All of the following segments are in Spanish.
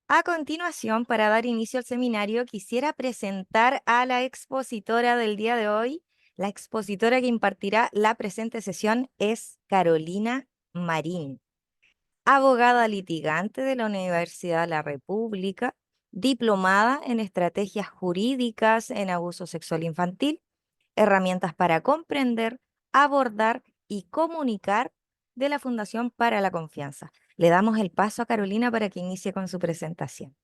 A continuación, para dar inicio al seminario, quisiera presentar a la expositora del día de hoy. La expositora que impartirá la presente sesión es Carolina Marín, abogada litigante de la Universidad de la República, diplomada en estrategias jurídicas en abuso sexual infantil, herramientas para comprender, abordar y comunicar de la Fundación para la Confianza. Le damos el paso a Carolina para que inicie con su presentación.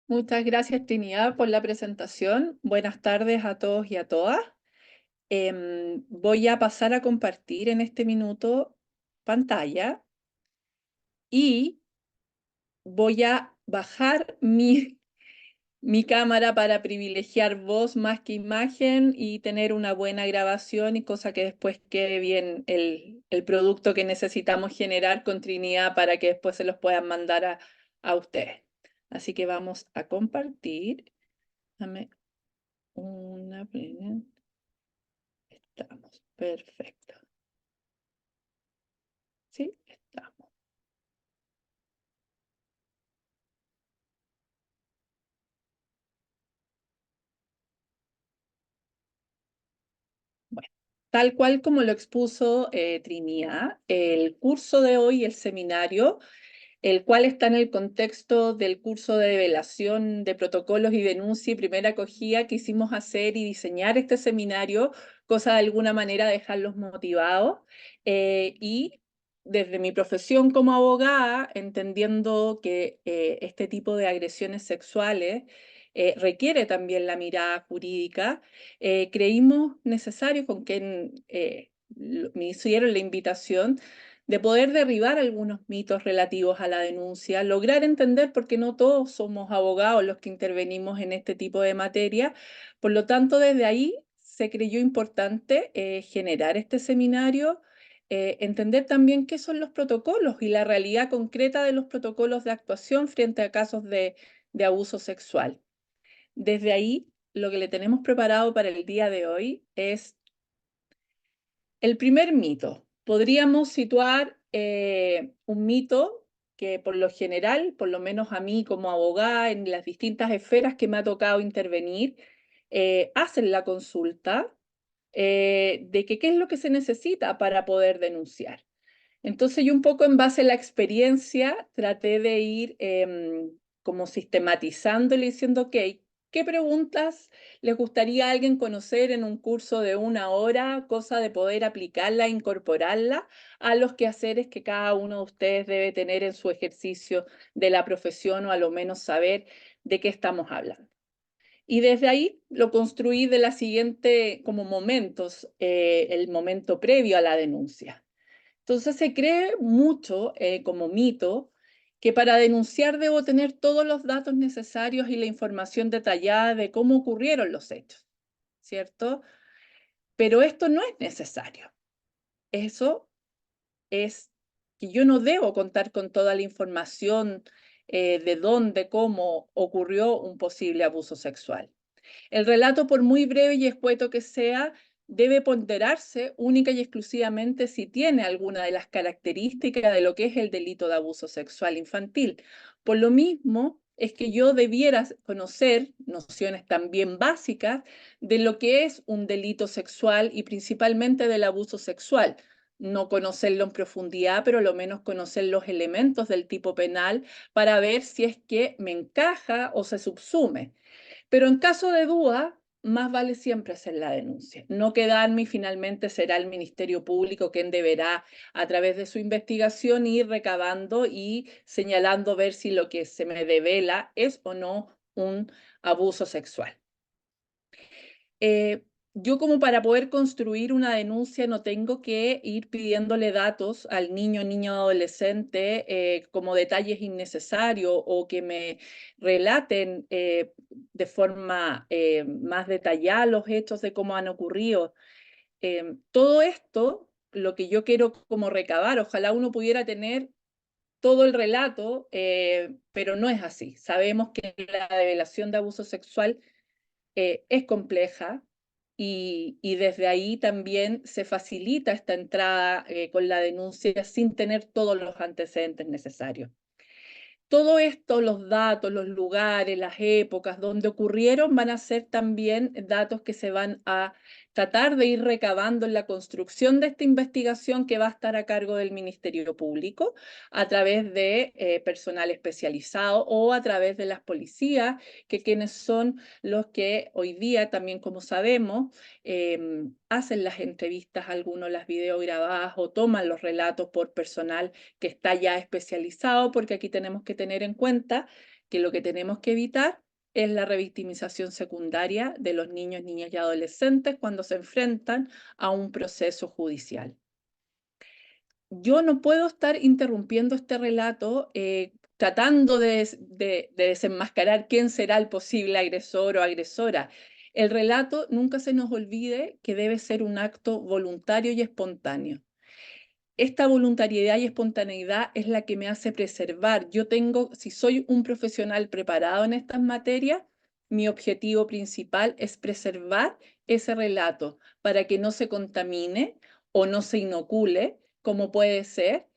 Muchas gracias, Trinidad, por la presentación. Buenas tardes a todos y a todas. Voy a pasar a compartir en este minuto pantalla y voy a bajar mi cámara para privilegiar voz más que imagen y tener una buena grabación y cosa que después quede bien el producto que necesitamos generar con Trinidad para que después se los puedan mandar a ustedes. Así que vamos a compartir. Dame una primera. Estamos, perfecto. Sí, estamos. Bueno, tal cual como lo expuso Trinidad, el curso de hoy, el seminario, el cual está en el contexto del curso de develación de protocolos y denuncia y primera acogida, quisimos hacer y diseñar este seminario, cosa de alguna manera dejarlos motivados y desde mi profesión como abogada, entendiendo que este tipo de agresiones sexuales requiere también la mirada jurídica, creímos necesario con quien me hicieron la invitación de poder derribar algunos mitos relativos a la denuncia, lograr entender porque no todos somos abogados los que intervenimos en este tipo de materia. Por lo tanto, desde ahí se creyó importante generar este seminario, entender también qué son los protocolos y la realidad concreta de los protocolos de actuación frente a casos de abuso sexual. Desde ahí, lo que le tenemos preparado para el día de hoy es el primer mito. Podríamos situar un mito que por lo general, por lo menos a mí como abogada, en las distintas esferas que me ha tocado intervenir, hacen la consulta de que qué es lo que se necesita para poder denunciar. Entonces yo un poco en base a la experiencia traté de ir como sistematizándole y diciendo, ok, ¿qué preguntas les gustaría a alguien conocer en un curso de 1 hora? Cosa de poder aplicarla, incorporarla a los quehaceres que cada uno de ustedes debe tener en su ejercicio de la profesión o a lo menos saber de qué estamos hablando. Y desde ahí lo construí de la siguiente, como momentos, el momento previo a la denuncia. Entonces se cree mucho como mito que para denunciar debo tener todos los datos necesarios y la información detallada de cómo ocurrieron los hechos, ¿cierto? Pero esto no es necesario. Eso es que yo no debo contar con toda la información de dónde, cómo ocurrió un posible abuso sexual. El relato, por muy breve y escueto que sea, debe ponderarse única y exclusivamente si tiene alguna de las características de lo que es el delito de abuso sexual infantil. Por lo mismo, es que yo debiera conocer nociones también básicas de lo que es un delito sexual y principalmente del abuso sexual. No conocerlo en profundidad, pero lo menos conocer los elementos del tipo penal para ver si es que me encaja o se subsume. Pero en caso de duda, más vale siempre hacer la denuncia. No quedarme y finalmente será el Ministerio Público quien deberá, a través de su investigación, ir recabando y señalando ver si lo que se me devela es o no un abuso sexual. Eh, yo como para poder construir una denuncia no tengo que ir pidiéndole datos al niño, niño adolescente como detalles innecesarios o que me relaten de forma más detallada los hechos de cómo han ocurrido. Todo esto, lo que yo quiero como recabar, ojalá uno pudiera tener todo el relato, pero no es así. Sabemos que la revelación de abuso sexual es compleja y desde ahí también se facilita esta entrada con la denuncia sin tener todos los antecedentes necesarios. Todo esto, los datos, los lugares, las épocas donde ocurrieron, van a ser también datos que se van a tratar de ir recabando en la construcción de esta investigación que va a estar a cargo del Ministerio Público a través de personal especializado o a través de las policías, que quienes son los que hoy día también, como sabemos, hacen las entrevistas, algunos las videograbadas o toman los relatos por personal que está ya especializado, porque aquí tenemos que tener en cuenta que lo que tenemos que evitar es la revictimización secundaria de los niños, niñas y adolescentes cuando se enfrentan a un proceso judicial. Yo no puedo estar interrumpiendo este relato tratando de desenmascarar quién será el posible agresor o agresora. El relato, nunca se nos olvide que debe ser un acto voluntario y espontáneo. Esta voluntariedad y espontaneidad es la que me hace preservar. Yo tengo, si soy un profesional preparado en estas materias, mi objetivo principal es preservar ese relato para que no se contamine o no se inocule, como puede ser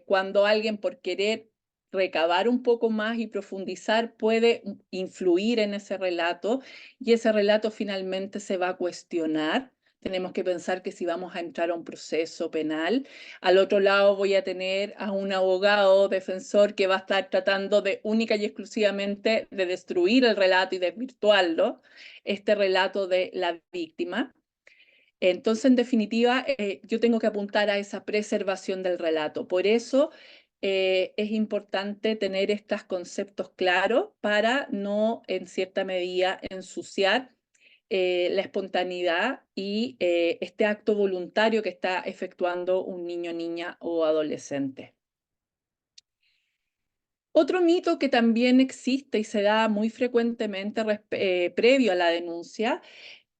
cuando alguien por querer recabar un poco más y profundizar puede influir en ese relato y ese relato finalmente se va a cuestionar. Tenemos que pensar que si vamos a entrar a un proceso penal, al otro lado voy a tener a un abogado defensor que va a estar tratando de única y exclusivamente de destruir el relato y desvirtuarlo, este relato de la víctima. Entonces, en definitiva, yo tengo que apuntar a esa preservación del relato. Por eso es importante tener estos conceptos claros para no, en cierta medida, ensuciar la espontaneidad y este acto voluntario que está efectuando un niño, niña o adolescente. Otro mito que también existe y se da muy frecuentemente previo a la denuncia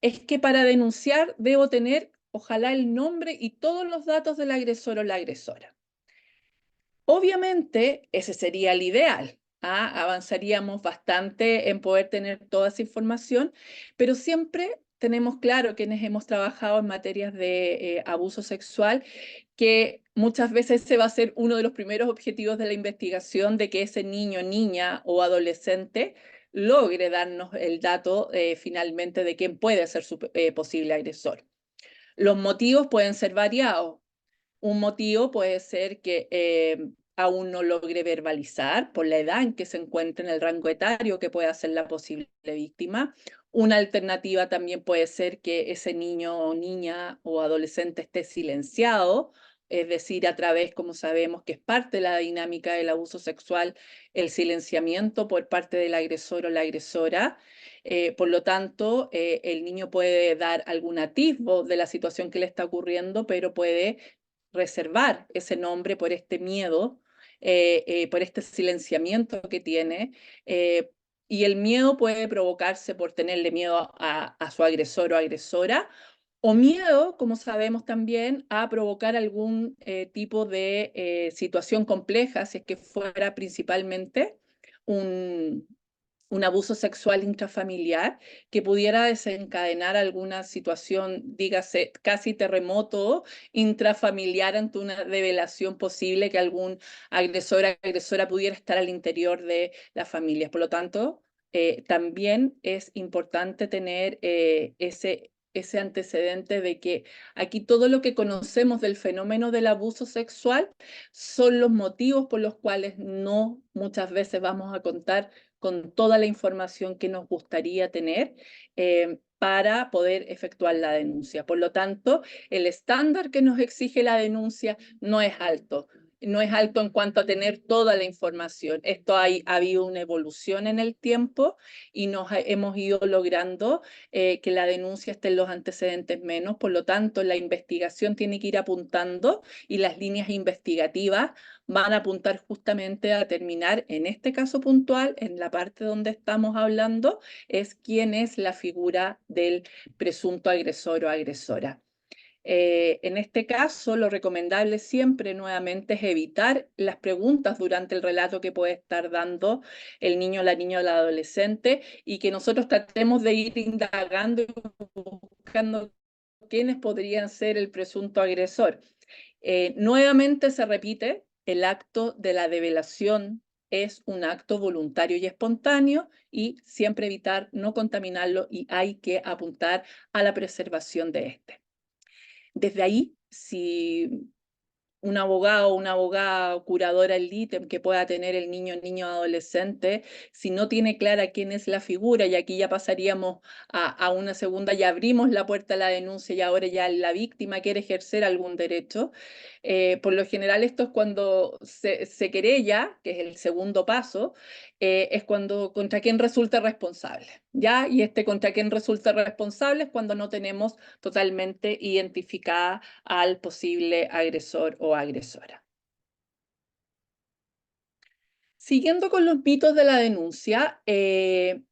es que para denunciar debo tener, ojalá, el nombre y todos los datos del agresor o la agresora. Obviamente, ese sería el ideal. Avanzaríamos bastante en poder tener toda esa información, pero siempre tenemos claro, quienes hemos trabajado en materias de abuso sexual, que muchas veces ese va a ser uno de los primeros objetivos de la investigación, de que ese niño, niña o adolescente logre darnos el dato finalmente de quién puede ser su posible agresor. Los motivos pueden ser variados. Un motivo puede ser que aún no logre verbalizar por la edad en que se encuentra en el rango etario que pueda ser la posible víctima. Una alternativa también puede ser que ese niño o niña o adolescente esté silenciado, es decir, a través, como sabemos, que es parte de la dinámica del abuso sexual, el silenciamiento por parte del agresor o la agresora. Por lo tanto, el niño puede dar algún atisbo de la situación que le está ocurriendo, pero puede reservar ese nombre por este miedo, por este silenciamiento que tiene. Y el miedo puede provocarse por tenerle miedo a su agresor o agresora, o miedo, como sabemos también, a provocar algún tipo de situación compleja, si es que fuera principalmente un, un abuso sexual intrafamiliar que pudiera desencadenar alguna situación, dígase, casi terremoto intrafamiliar ante una revelación posible que algún agresor o agresora pudiera estar al interior de las familias. Por lo tanto, también es importante tener ese antecedente de que aquí todo lo que conocemos del fenómeno del abuso sexual son los motivos por los cuales no muchas veces vamos a contar con toda la información que nos gustaría tener para poder efectuar la denuncia. Por lo tanto, el estándar que nos exige la denuncia no es alto. No es alto en cuanto a tener toda la información. Esto ha habido una evolución en el tiempo y hemos ido logrando que la denuncia esté en los antecedentes menos. Por lo tanto, la investigación tiene que ir apuntando y las líneas investigativas van a apuntar justamente a terminar, en este caso puntual, en la parte donde estamos hablando, es quién es la figura del presunto agresor o agresora. En este caso, lo recomendable siempre nuevamente es evitar las preguntas durante el relato que puede estar dando el niño, la niña o la adolescente y que nosotros tratemos de ir indagando y buscando quiénes podrían ser el presunto agresor. Nuevamente se repite el acto de la develación es un acto voluntario y espontáneo y siempre evitar no contaminarlo y hay que apuntar a la preservación de este. Desde ahí, si un abogado o una abogada curadora el ítem que pueda tener el niño o adolescente, si no tiene clara quién es la figura, y aquí ya pasaríamos a una segunda, ya abrimos la puerta a la denuncia y ahora ya la víctima quiere ejercer algún derecho. Por lo general esto es cuando se querella, que es el segundo paso, es cuando contra quién resulta responsable, ¿ya? Y este contra quién resulta responsable es cuando no tenemos totalmente identificada al posible agresor o agresora. Siguiendo con los mitos de la denuncia,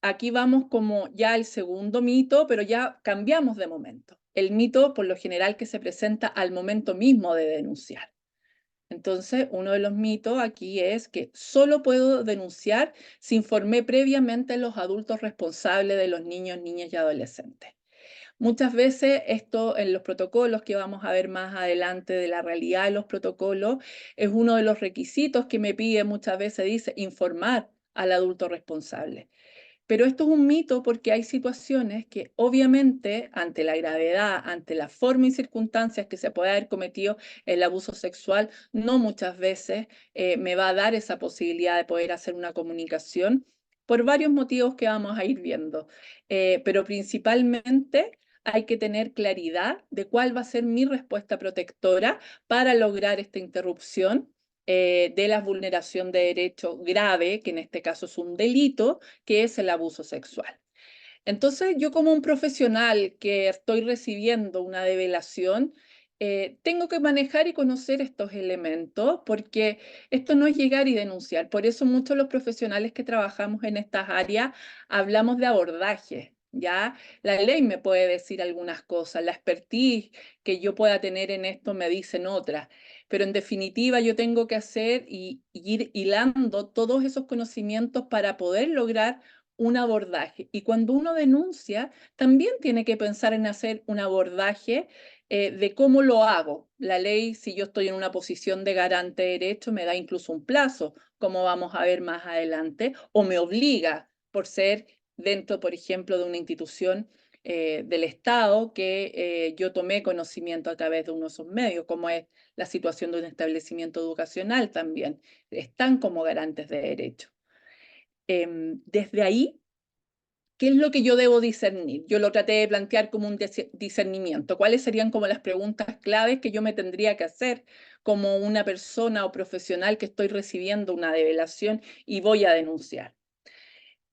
aquí vamos como ya el segundo mito, pero ya cambiamos de momento. El mito, por lo general, que se presenta al momento mismo de denunciar. Entonces, uno de los mitos aquí es que solo puedo denunciar si informé previamente a los adultos responsables de los niños, niñas y adolescentes. Muchas veces esto en los protocolos que vamos a ver más adelante de la realidad de los protocolos es uno de los requisitos que me pide muchas veces, dice, informar al adulto responsable. Pero esto es un mito porque hay situaciones que obviamente ante la gravedad, ante la forma y circunstancias que se puede haber cometido el abuso sexual, no muchas veces me va a dar esa posibilidad de poder hacer una comunicación por varios motivos que vamos a ir viendo. Pero principalmente hay que tener claridad de cuál va a ser mi respuesta protectora para lograr esta interrupción de la vulneración de derecho grave, que en este caso es un delito, que es el abuso sexual. Entonces, yo como un profesional que estoy recibiendo una develación, tengo que manejar y conocer estos elementos porque esto no es llegar y denunciar. Por eso muchos de los profesionales que trabajamos en estas áreas hablamos de abordaje. ¿Ya? La ley me puede decir algunas cosas, la expertise que yo pueda tener en esto me dicen otras, pero en definitiva yo tengo que hacer y ir hilando todos esos conocimientos para poder lograr un abordaje. Y cuando uno denuncia, también tiene que pensar en hacer un abordaje de cómo lo hago. La ley, si yo estoy en una posición de garante de derecho, me da incluso un plazo, como vamos a ver más adelante, o me obliga por ser dentro, por ejemplo, de una institución del Estado que yo tomé conocimiento a través de uno de esos medios, como es la situación de un establecimiento educacional también. Están como garantes de derecho. Desde ahí, ¿qué es lo que yo debo discernir? Yo lo traté de plantear como un discernimiento. ¿Cuáles serían como las preguntas claves que yo me tendría que hacer como una persona o profesional que estoy recibiendo una develación y voy a denunciar?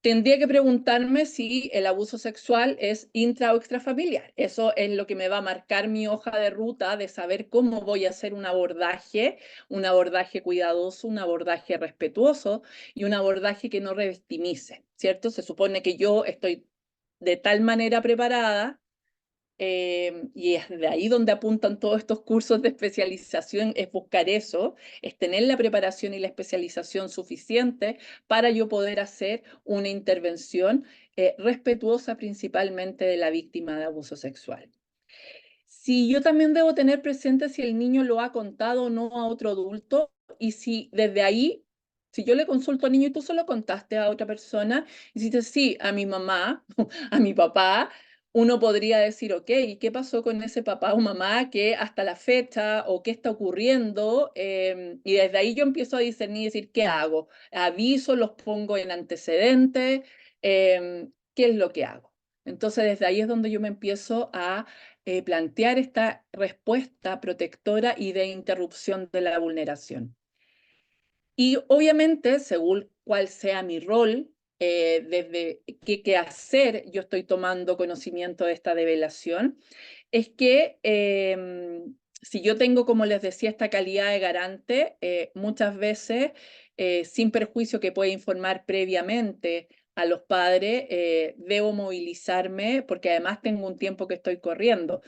Tendría que preguntarme si el abuso sexual es intra o extrafamiliar. Eso es lo que me va a marcar mi hoja de ruta de saber cómo voy a hacer un abordaje cuidadoso, un abordaje respetuoso y un abordaje que no revictimice, ¿cierto? Se supone que yo estoy de tal manera preparada y es de ahí donde apuntan todos estos cursos de especialización, es buscar eso, es tener la preparación y la especialización suficiente para yo poder hacer una intervención respetuosa principalmente de la víctima de abuso sexual. Si yo también debo tener presente si el niño lo ha contado o no a otro adulto y si desde ahí, si yo le consulto al niño y tú se lo contaste a otra persona, y si dices sí, a mi mamá, a mi papá, uno podría decir, ok, ¿y qué pasó con ese papá o mamá que hasta la fecha o qué está ocurriendo? Y desde ahí yo empiezo a discernir y decir, ¿qué hago? ¿Aviso, los pongo en antecedentes? ¿Qué es lo que hago? Entonces desde ahí es donde yo me empiezo a plantear esta respuesta protectora y de interrupción de la vulneración. Y obviamente, según cuál sea mi rol, desde qué hacer, yo estoy tomando conocimiento de esta develación, es que si yo tengo, como les decía, esta calidad de garante, muchas veces, sin perjuicio que pueda informar previamente a los padres, debo movilizarme porque además tengo un tiempo que estoy corriendo,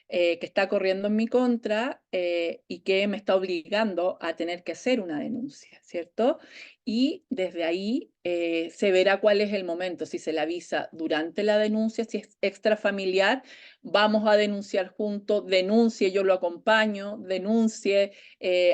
que está corriendo en mi contra y que me está obligando a tener que hacer una denuncia, ¿cierto? Y desde ahí se verá cuál es el momento, si se le avisa durante la denuncia, si es extrafamiliar, vamos a denunciar juntos, denuncie, yo lo acompaño, denuncie,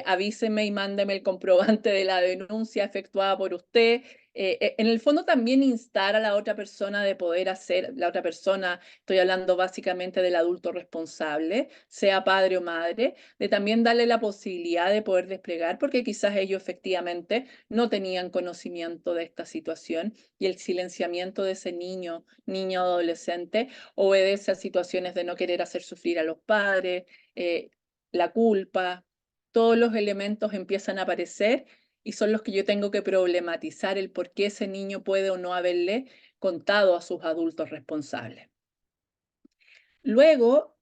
avíseme y mándeme el comprobante de la denuncia efectuada por usted. En el fondo también instar a la otra persona de poder hacer, la otra persona, estoy hablando básicamente del adulto responsable, sea padre o madre, de también darle la posibilidad de poder desplegar, porque quizás ellos efectivamente no tenían conocimiento de esta situación y el silenciamiento de ese niño, niño o adolescente obedece a situaciones de no querer hacer sufrir a los padres, la culpa, todos los elementos empiezan a aparecer y son los que yo tengo que problematizar el por qué ese niño puede o no haberle contado a sus adultos responsables. Luego,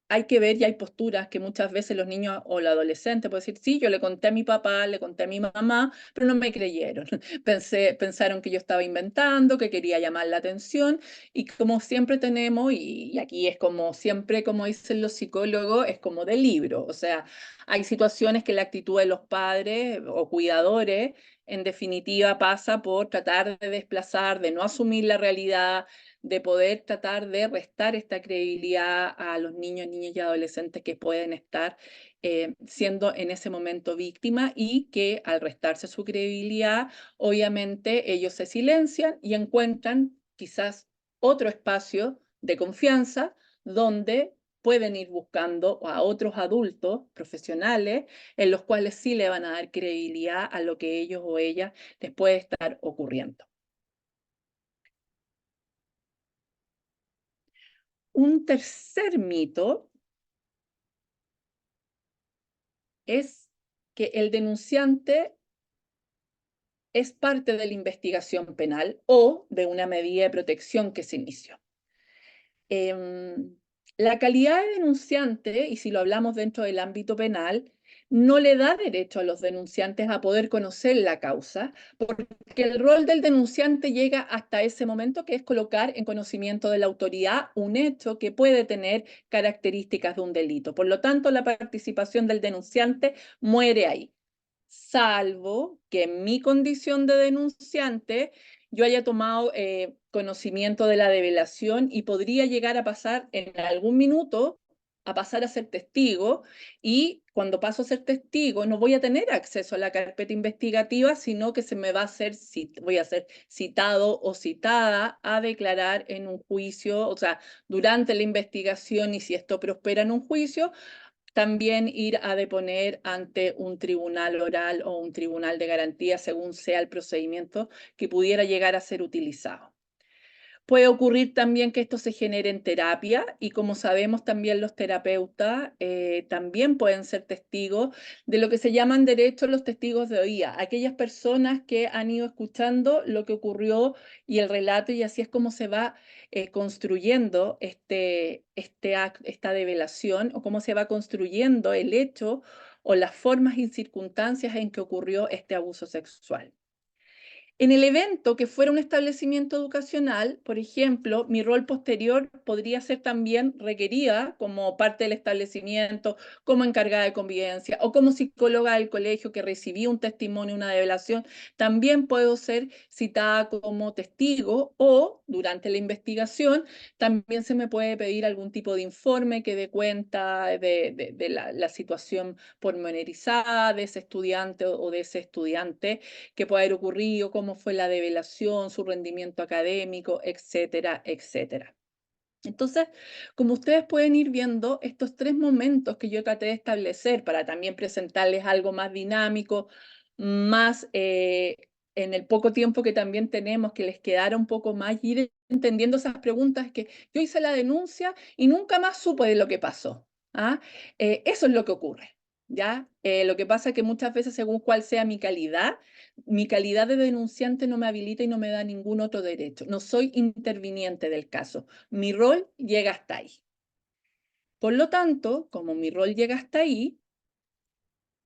hay que ver, y hay posturas que muchas veces los niños o el adolescente puede decir, sí, yo le conté a mi papá, le conté a mi mamá, pero no me creyeron. Pensaron que yo estaba inventando, que quería llamar la atención, y como siempre tenemos, y aquí es como siempre, como dicen los psicólogos, es como de libro. O sea, hay situaciones que la actitud de los padres o cuidadores, en definitiva, pasa por tratar de desplazar, de no asumir la realidad, de poder tratar de restar esta credibilidad a los niños, niñas y adolescentes que pueden estar siendo en ese momento víctimas y que al restarse su credibilidad, obviamente ellos se silencian y encuentran quizás otro espacio de confianza donde pueden ir buscando a otros adultos profesionales en los cuales sí le van a dar credibilidad a lo que ellos o ellas les puede estar ocurriendo. Un tercer mito es que el denunciante es parte de la investigación penal o de una medida de protección que se inició. Em, la calidad de denunciante, y si lo hablamos dentro del ámbito penal, no le da derecho a los denunciantes a poder conocer la causa, porque el rol del denunciante llega hasta ese momento, que es colocar en conocimiento de la autoridad un hecho que puede tener características de un delito. Por lo tanto, la participación del denunciante muere ahí, salvo que en mi condición de denunciante yo haya tomado conocimiento de la develación y podría llegar a pasar en algún minuto a pasar a ser testigo, y cuando paso a ser testigo no voy a tener acceso a la carpeta investigativa, sino que se me va a hacer, voy a ser citado o citada a declarar en un juicio, o sea, durante la investigación, y si esto prospera en un juicio, también ir a deponer ante un tribunal oral o un tribunal de garantía, según sea el procedimiento que pudiera llegar a ser utilizado. Puede ocurrir también que esto se genere en terapia, y como sabemos también los terapeutas también pueden ser testigos de lo que se llaman derechos los testigos de oída, aquellas personas que han ido escuchando lo que ocurrió y el relato, y así es como se va construyendo esta develación, o cómo se va construyendo el hecho o las formas y circunstancias en que ocurrió este abuso sexual. En el evento que fuera un establecimiento educacional, por ejemplo, mi rol posterior podría ser también requerida como parte del establecimiento, como encargada de convivencia o como psicóloga del colegio que recibí un testimonio, una develación. También puedo ser citada como testigo, o durante la investigación también se me puede pedir algún tipo de informe que dé cuenta de la situación pormenorizada de ese estudiante o de ese estudiante que puede haber ocurrido, cómo fue la develación, su rendimiento académico, etcétera, etcétera. Entonces, como ustedes pueden ir viendo, estos tres momentos que yo traté de establecer para también presentarles algo más dinámico, más en el poco tiempo que también tenemos, que les quedara un poco más, y ir entendiendo esas preguntas, que yo hice la denuncia y nunca más supe de lo que pasó. ¿Ah? Eso es lo que ocurre. ¿Ya? Lo que pasa es que muchas veces, según cuál sea mi calidad de denunciante no me habilita y no me da ningún otro derecho. No soy interviniente del caso. Mi rol llega hasta ahí. Por lo tanto, como mi rol llega hasta ahí,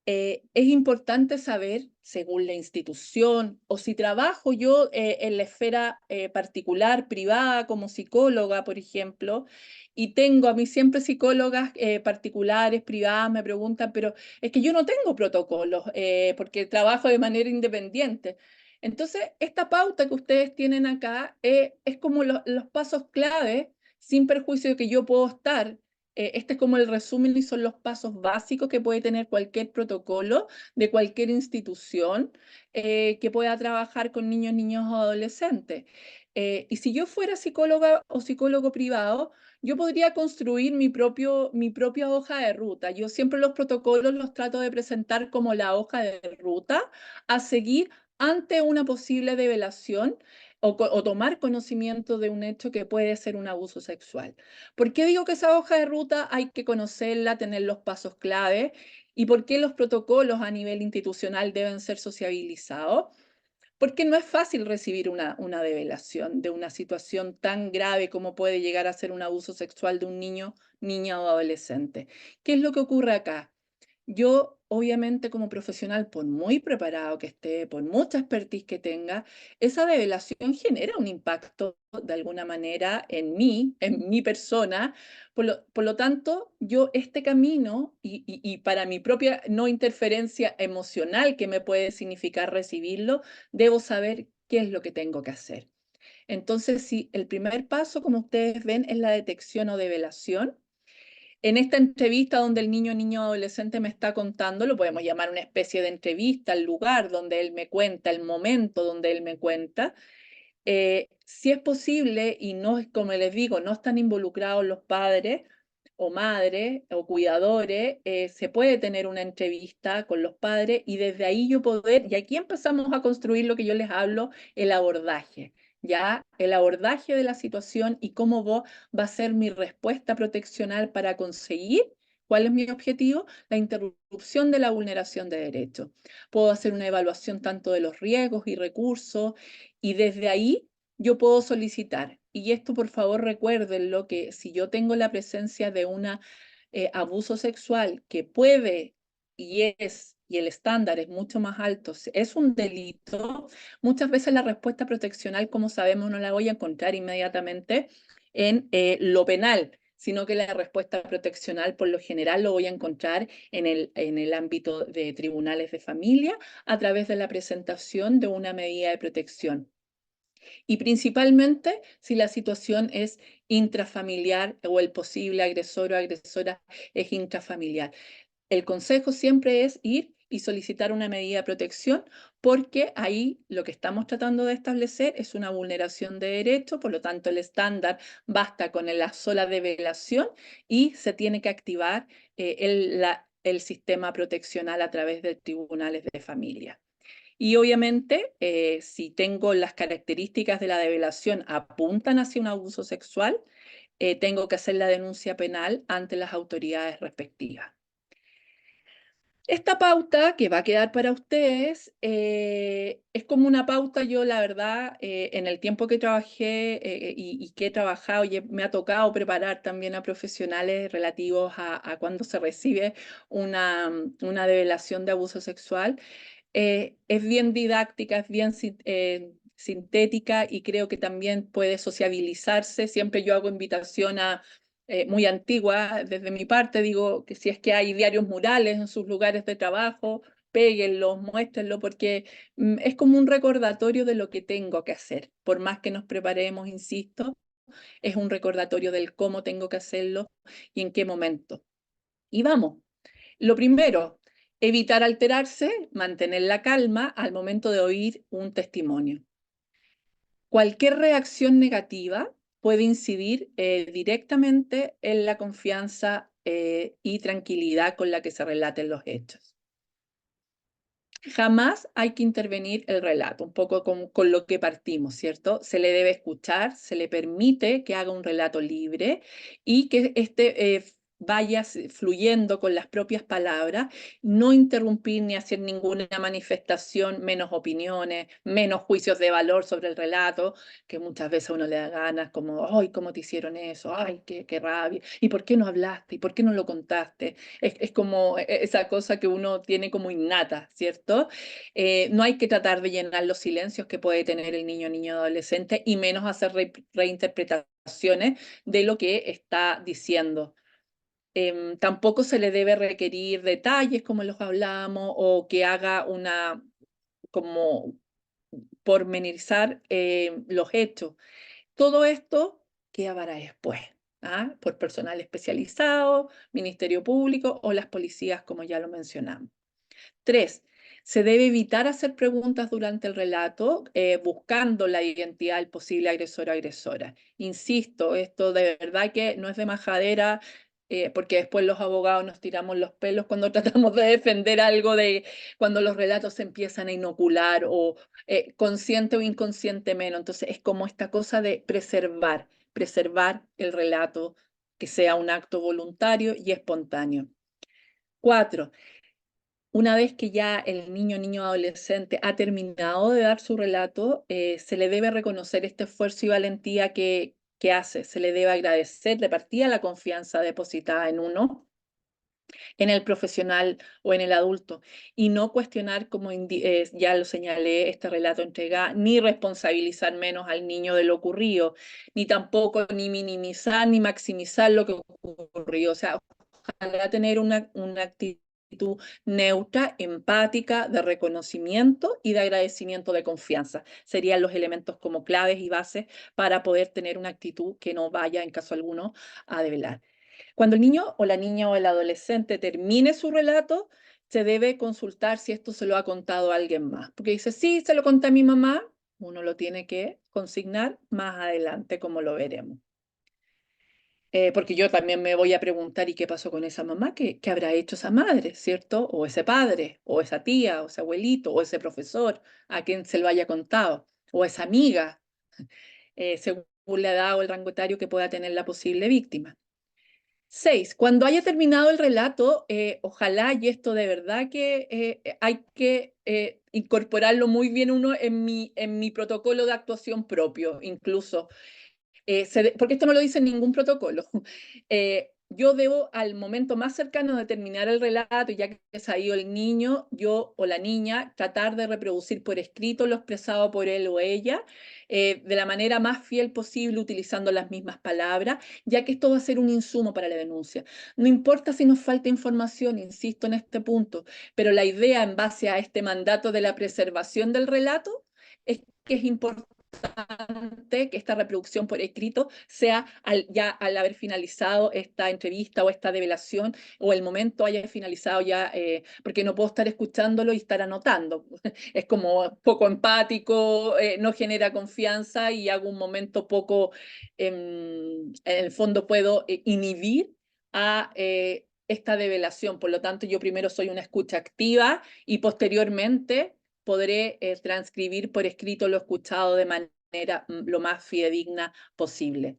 Es importante saber, según la institución, o si trabajo yo en la esfera particular, privada, como psicóloga, por ejemplo, y tengo a mí siempre psicólogas particulares, privadas, me preguntan, pero es que yo no tengo protocolos porque trabajo de manera independiente. Entonces, esta pauta que ustedes tienen acá es como los pasos clave, sin perjuicio de que yo puedo estar. Este es como el resumen y son los pasos básicos que puede tener cualquier protocolo de cualquier institución que pueda trabajar con niños, niños o adolescentes. Y si yo fuera psicóloga o psicólogo privado, yo podría construir mi propia hoja de ruta. Yo siempre los protocolos los trato de presentar como la hoja de ruta a seguir ante una posible develación o tomar conocimiento de un hecho que puede ser un abuso sexual. ¿Por qué digo que esa hoja de ruta hay que conocerla, tener los pasos clave? ¿Y por qué los protocolos a nivel institucional deben ser sociabilizados? Porque no es fácil recibir una develación de una situación tan grave como puede llegar a ser un abuso sexual de un niño, niña o adolescente. ¿Qué es lo que ocurre acá? Yo, obviamente, como profesional, por muy preparado que esté, por mucha expertise que tenga, esa revelación genera un impacto de alguna manera en mi persona. Por lo tanto, yo este camino y para mi propia no interferencia emocional que me puede significar recibirlo, debo saber qué es lo que tengo que hacer. Entonces, si el primer paso, como ustedes ven, es la detección o develación, en esta entrevista donde el niño, niño, adolescente me está contando, lo podemos llamar una especie de entrevista, el lugar donde él me cuenta, el momento donde él me cuenta, si es posible y no es como les digo, no están involucrados los padres o madres o cuidadores, se puede tener una entrevista con los padres y desde ahí yo poder, y aquí empezamos a construir lo que yo les hablo, el abordaje. Ya el abordaje de la situación y cómo va a ser mi respuesta proteccional para conseguir, ¿cuál es mi objetivo? La interrupción de la vulneración de derechos. Puedo hacer una evaluación tanto de los riesgos y recursos y desde ahí yo puedo solicitar. Y esto, por favor, recuérdenlo, que si yo tengo la presencia de un abuso sexual que puede y el estándar es mucho más alto, es un delito, muchas veces la respuesta proteccional, como sabemos, no la voy a encontrar inmediatamente en lo penal, sino que la respuesta proteccional por lo general lo voy a encontrar en el ámbito de tribunales de familia a través de la presentación de una medida de protección. Y principalmente si la situación es intrafamiliar o el posible agresor o agresora es intrafamiliar. El consejo siempre es ir y solicitar una medida de protección porque ahí lo que estamos tratando de establecer es una vulneración de derecho, por lo tanto el estándar basta con la sola develación y se tiene que activar el sistema proteccional a través de tribunales de familia. Y obviamente, si tengo las características de la develación apuntan hacia un abuso sexual, tengo que hacer la denuncia penal ante las autoridades respectivas. Esta pauta que va a quedar para ustedes es como una pauta, yo la verdad, en el tiempo que trabajé y que he trabajado y me ha tocado preparar también a profesionales relativos a cuando se recibe una develación de abuso sexual, es bien didáctica, es bien sintética y creo que también puede sociabilizarse. Siempre yo hago invitación a, muy antigua desde mi parte, digo que si es que hay diarios murales en sus lugares de trabajo, péguenlos, muéstrenlo, porque es como un recordatorio de lo que tengo que hacer. Por más que nos preparemos, insisto, es un recordatorio del cómo tengo que hacerlo y en qué momento. Y vamos. Lo primero, evitar alterarse, mantener la calma al momento de oír un testimonio. Cualquier reacción negativa puede incidir directamente en la confianza y tranquilidad con la que se relaten los hechos. Jamás hay que intervenir el relato, un poco con lo que partimos, ¿cierto? Se le debe escuchar, se le permite que haga un relato libre y que vaya fluyendo con las propias palabras, no interrumpir ni hacer ninguna manifestación, menos opiniones, menos juicios de valor sobre el relato, que muchas veces a uno le da ganas como, ay, ¿cómo te hicieron eso? Ay, qué rabia. ¿Y por qué no hablaste? ¿Y por qué no lo contaste? Es como esa cosa que uno tiene como innata, ¿cierto? No hay que tratar de llenar los silencios que puede tener el niño, niño, adolescente, y menos hacer reinterpretaciones de lo que está diciendo. Tampoco se le debe requerir detalles como los hablamos o que haga una como pormenorizar los hechos. Todo esto queda para después, ¿ah? Por personal especializado, Ministerio Público o las policías, como ya lo mencionamos. 3. Se debe evitar hacer preguntas durante el relato buscando la identidad del posible agresor o agresora. Insisto, esto de verdad que no es de majadera, porque después los abogados nos tiramos los pelos cuando tratamos de defender algo de cuando los relatos se empiezan a inocular o consciente o inconscientemente. Entonces es como esta cosa de preservar el relato, que sea un acto voluntario y espontáneo. 4. Una vez que ya el niño, niño adolescente ha terminado de dar su relato, se le debe reconocer este esfuerzo y valentía que hace. Se le debe agradecer de partida la confianza depositada en uno, en el profesional o en el adulto, y no cuestionar, como ya lo señalé, este relato entrega, ni responsabilizar menos al niño de lo ocurrido, ni tampoco ni minimizar ni maximizar lo que ocurrió. O sea, ojalá tener una actitud neutra, empática, de reconocimiento y de agradecimiento de confianza. Serían los elementos como claves y bases para poder tener una actitud que no vaya, en caso alguno, a develar. Cuando el niño o la niña o el adolescente termine su relato, se debe consultar si esto se lo ha contado a alguien más. Porque dice, sí, se lo conté a mi mamá, uno lo tiene que consignar más adelante, como lo veremos. Porque yo también me voy a preguntar, ¿y qué pasó con esa mamá? ¿Qué habrá hecho esa madre, cierto? O ese padre, o esa tía, o ese abuelito, o ese profesor, a quien se lo haya contado, o esa amiga, según la edad o el rango etario que pueda tener la posible víctima. 6. Cuando haya terminado el relato, ojalá, y esto de verdad que hay que incorporarlo muy bien uno en mi protocolo de actuación propio, incluso, porque esto no lo dice en ningún protocolo. Yo debo, al momento más cercano de terminar el relato, ya que se ha ido el niño, yo o la niña, tratar de reproducir por escrito lo expresado por él o ella, de la manera más fiel posible, utilizando las mismas palabras, ya que esto va a ser un insumo para la denuncia. No importa si nos falta información, insisto en este punto, pero la idea en base a este mandato de la preservación del relato es que es importante que esta reproducción por escrito sea ya al haber finalizado esta entrevista o esta develación o el momento haya finalizado ya, porque no puedo estar escuchándolo y estar anotando. Es como poco empático, no genera confianza y hago un momento poco, en el fondo puedo inhibir a esta develación. Por lo tanto, yo primero soy una escucha activa y posteriormente podré transcribir por escrito lo escuchado de manera lo más fidedigna posible.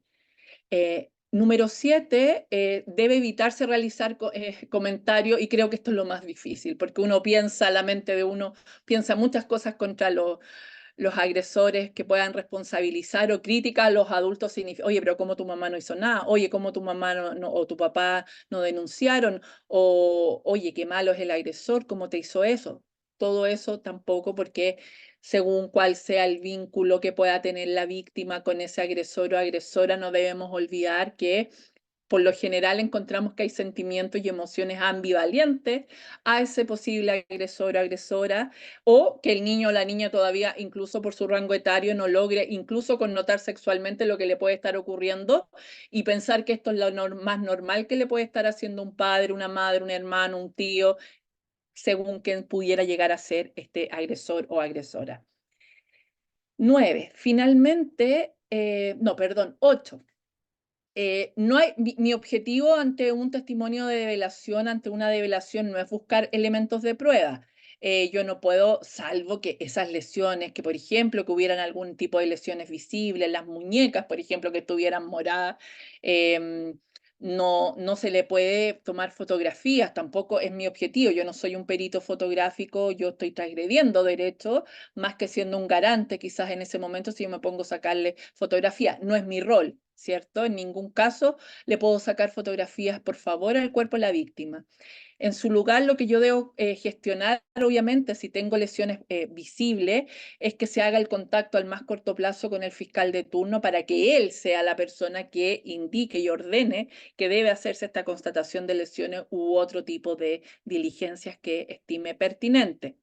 Número 7, debe evitarse realizar comentarios, y creo que esto es lo más difícil, porque uno piensa, la mente de uno piensa muchas cosas contra los agresores que puedan responsabilizar o crítica a los adultos. Oye, pero ¿cómo tu mamá no hizo nada? Oye, ¿cómo tu mamá o tu papá no denunciaron? O, oye, qué malo es el agresor, ¿cómo te hizo eso? Todo eso tampoco, porque según cuál sea el vínculo que pueda tener la víctima con ese agresor o agresora, no debemos olvidar que por lo general encontramos que hay sentimientos y emociones ambivalentes a ese posible agresor o agresora, o que el niño o la niña todavía, incluso por su rango etario, no logre incluso connotar sexualmente lo que le puede estar ocurriendo y pensar que esto es lo más normal que le puede estar haciendo un padre, una madre, un hermano, un tío, según quien pudiera llegar a ser este agresor o agresora. 9. Finalmente, no, perdón, 8. No hay, mi objetivo ante un testimonio de develación, ante una develación, no es buscar elementos de prueba. Yo no puedo, salvo que esas lesiones, que por ejemplo, que hubieran algún tipo de lesiones visibles, las muñecas, por ejemplo, que estuvieran moradas, em, no se le puede tomar fotografías, tampoco es mi objetivo. Yo no soy un perito fotográfico, yo estoy transgrediendo derechos, más que siendo un garante, quizás en ese momento si yo me pongo a sacarle fotografías. No es mi rol, ¿cierto? En ningún caso le puedo sacar fotografías, por favor, al cuerpo de la víctima. En su lugar, lo que yo debo gestionar, obviamente, si tengo lesiones visibles, es que se haga el contacto al más corto plazo con el fiscal de turno para que él sea la persona que indique y ordene que debe hacerse esta constatación de lesiones u otro tipo de diligencias que estime pertinente.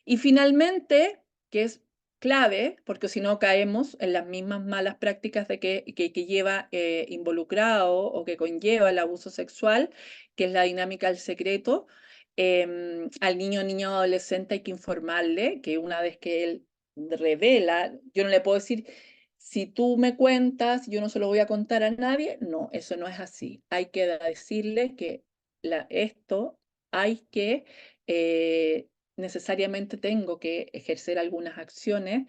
Y finalmente, que es clave, porque si no caemos en las mismas malas prácticas de que lleva involucrado o que conlleva el abuso sexual, que es la dinámica del secreto, al niño o niña o adolescente hay que informarle que una vez que él revela, yo no le puedo decir, si tú me cuentas, yo no se lo voy a contar a nadie. No, eso no es así. Hay que decirle que esto hay que necesariamente tengo que ejercer algunas acciones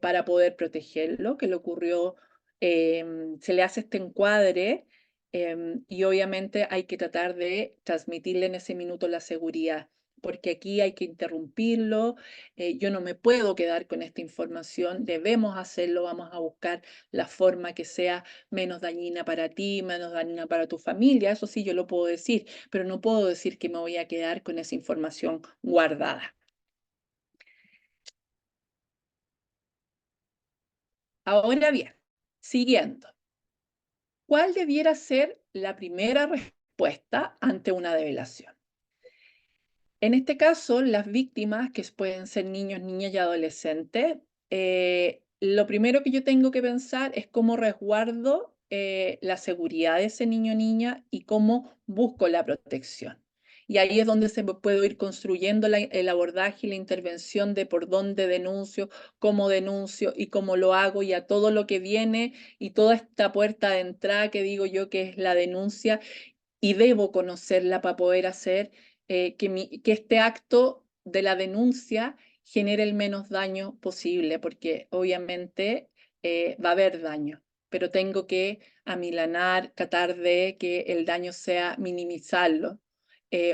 para poder protegerlo, que le ocurrió, se le hace este encuadre y obviamente hay que tratar de transmitirle en ese minuto la seguridad, porque aquí hay que interrumpirlo, yo no me puedo quedar con esta información, debemos hacerlo, vamos a buscar la forma que sea menos dañina para ti, menos dañina para tu familia, eso sí yo lo puedo decir, pero no puedo decir que me voy a quedar con esa información guardada. Ahora bien, siguiendo, ¿cuál debiera ser la primera respuesta ante una develación? En este caso, las víctimas, que pueden ser niños, niñas y adolescentes, lo primero que yo tengo que pensar es cómo resguardo la seguridad de ese niño o niña y cómo busco la protección. Y ahí es donde se puede ir construyendo el abordaje y la intervención de por dónde denuncio y cómo lo hago y a todo lo que viene y toda esta puerta de entrada que digo yo que es la denuncia y debo conocerla para poder hacer que este acto de la denuncia genere el menos daño posible, porque obviamente va a haber daño, pero tengo que amilanar, tratar de que el daño sea minimizarlo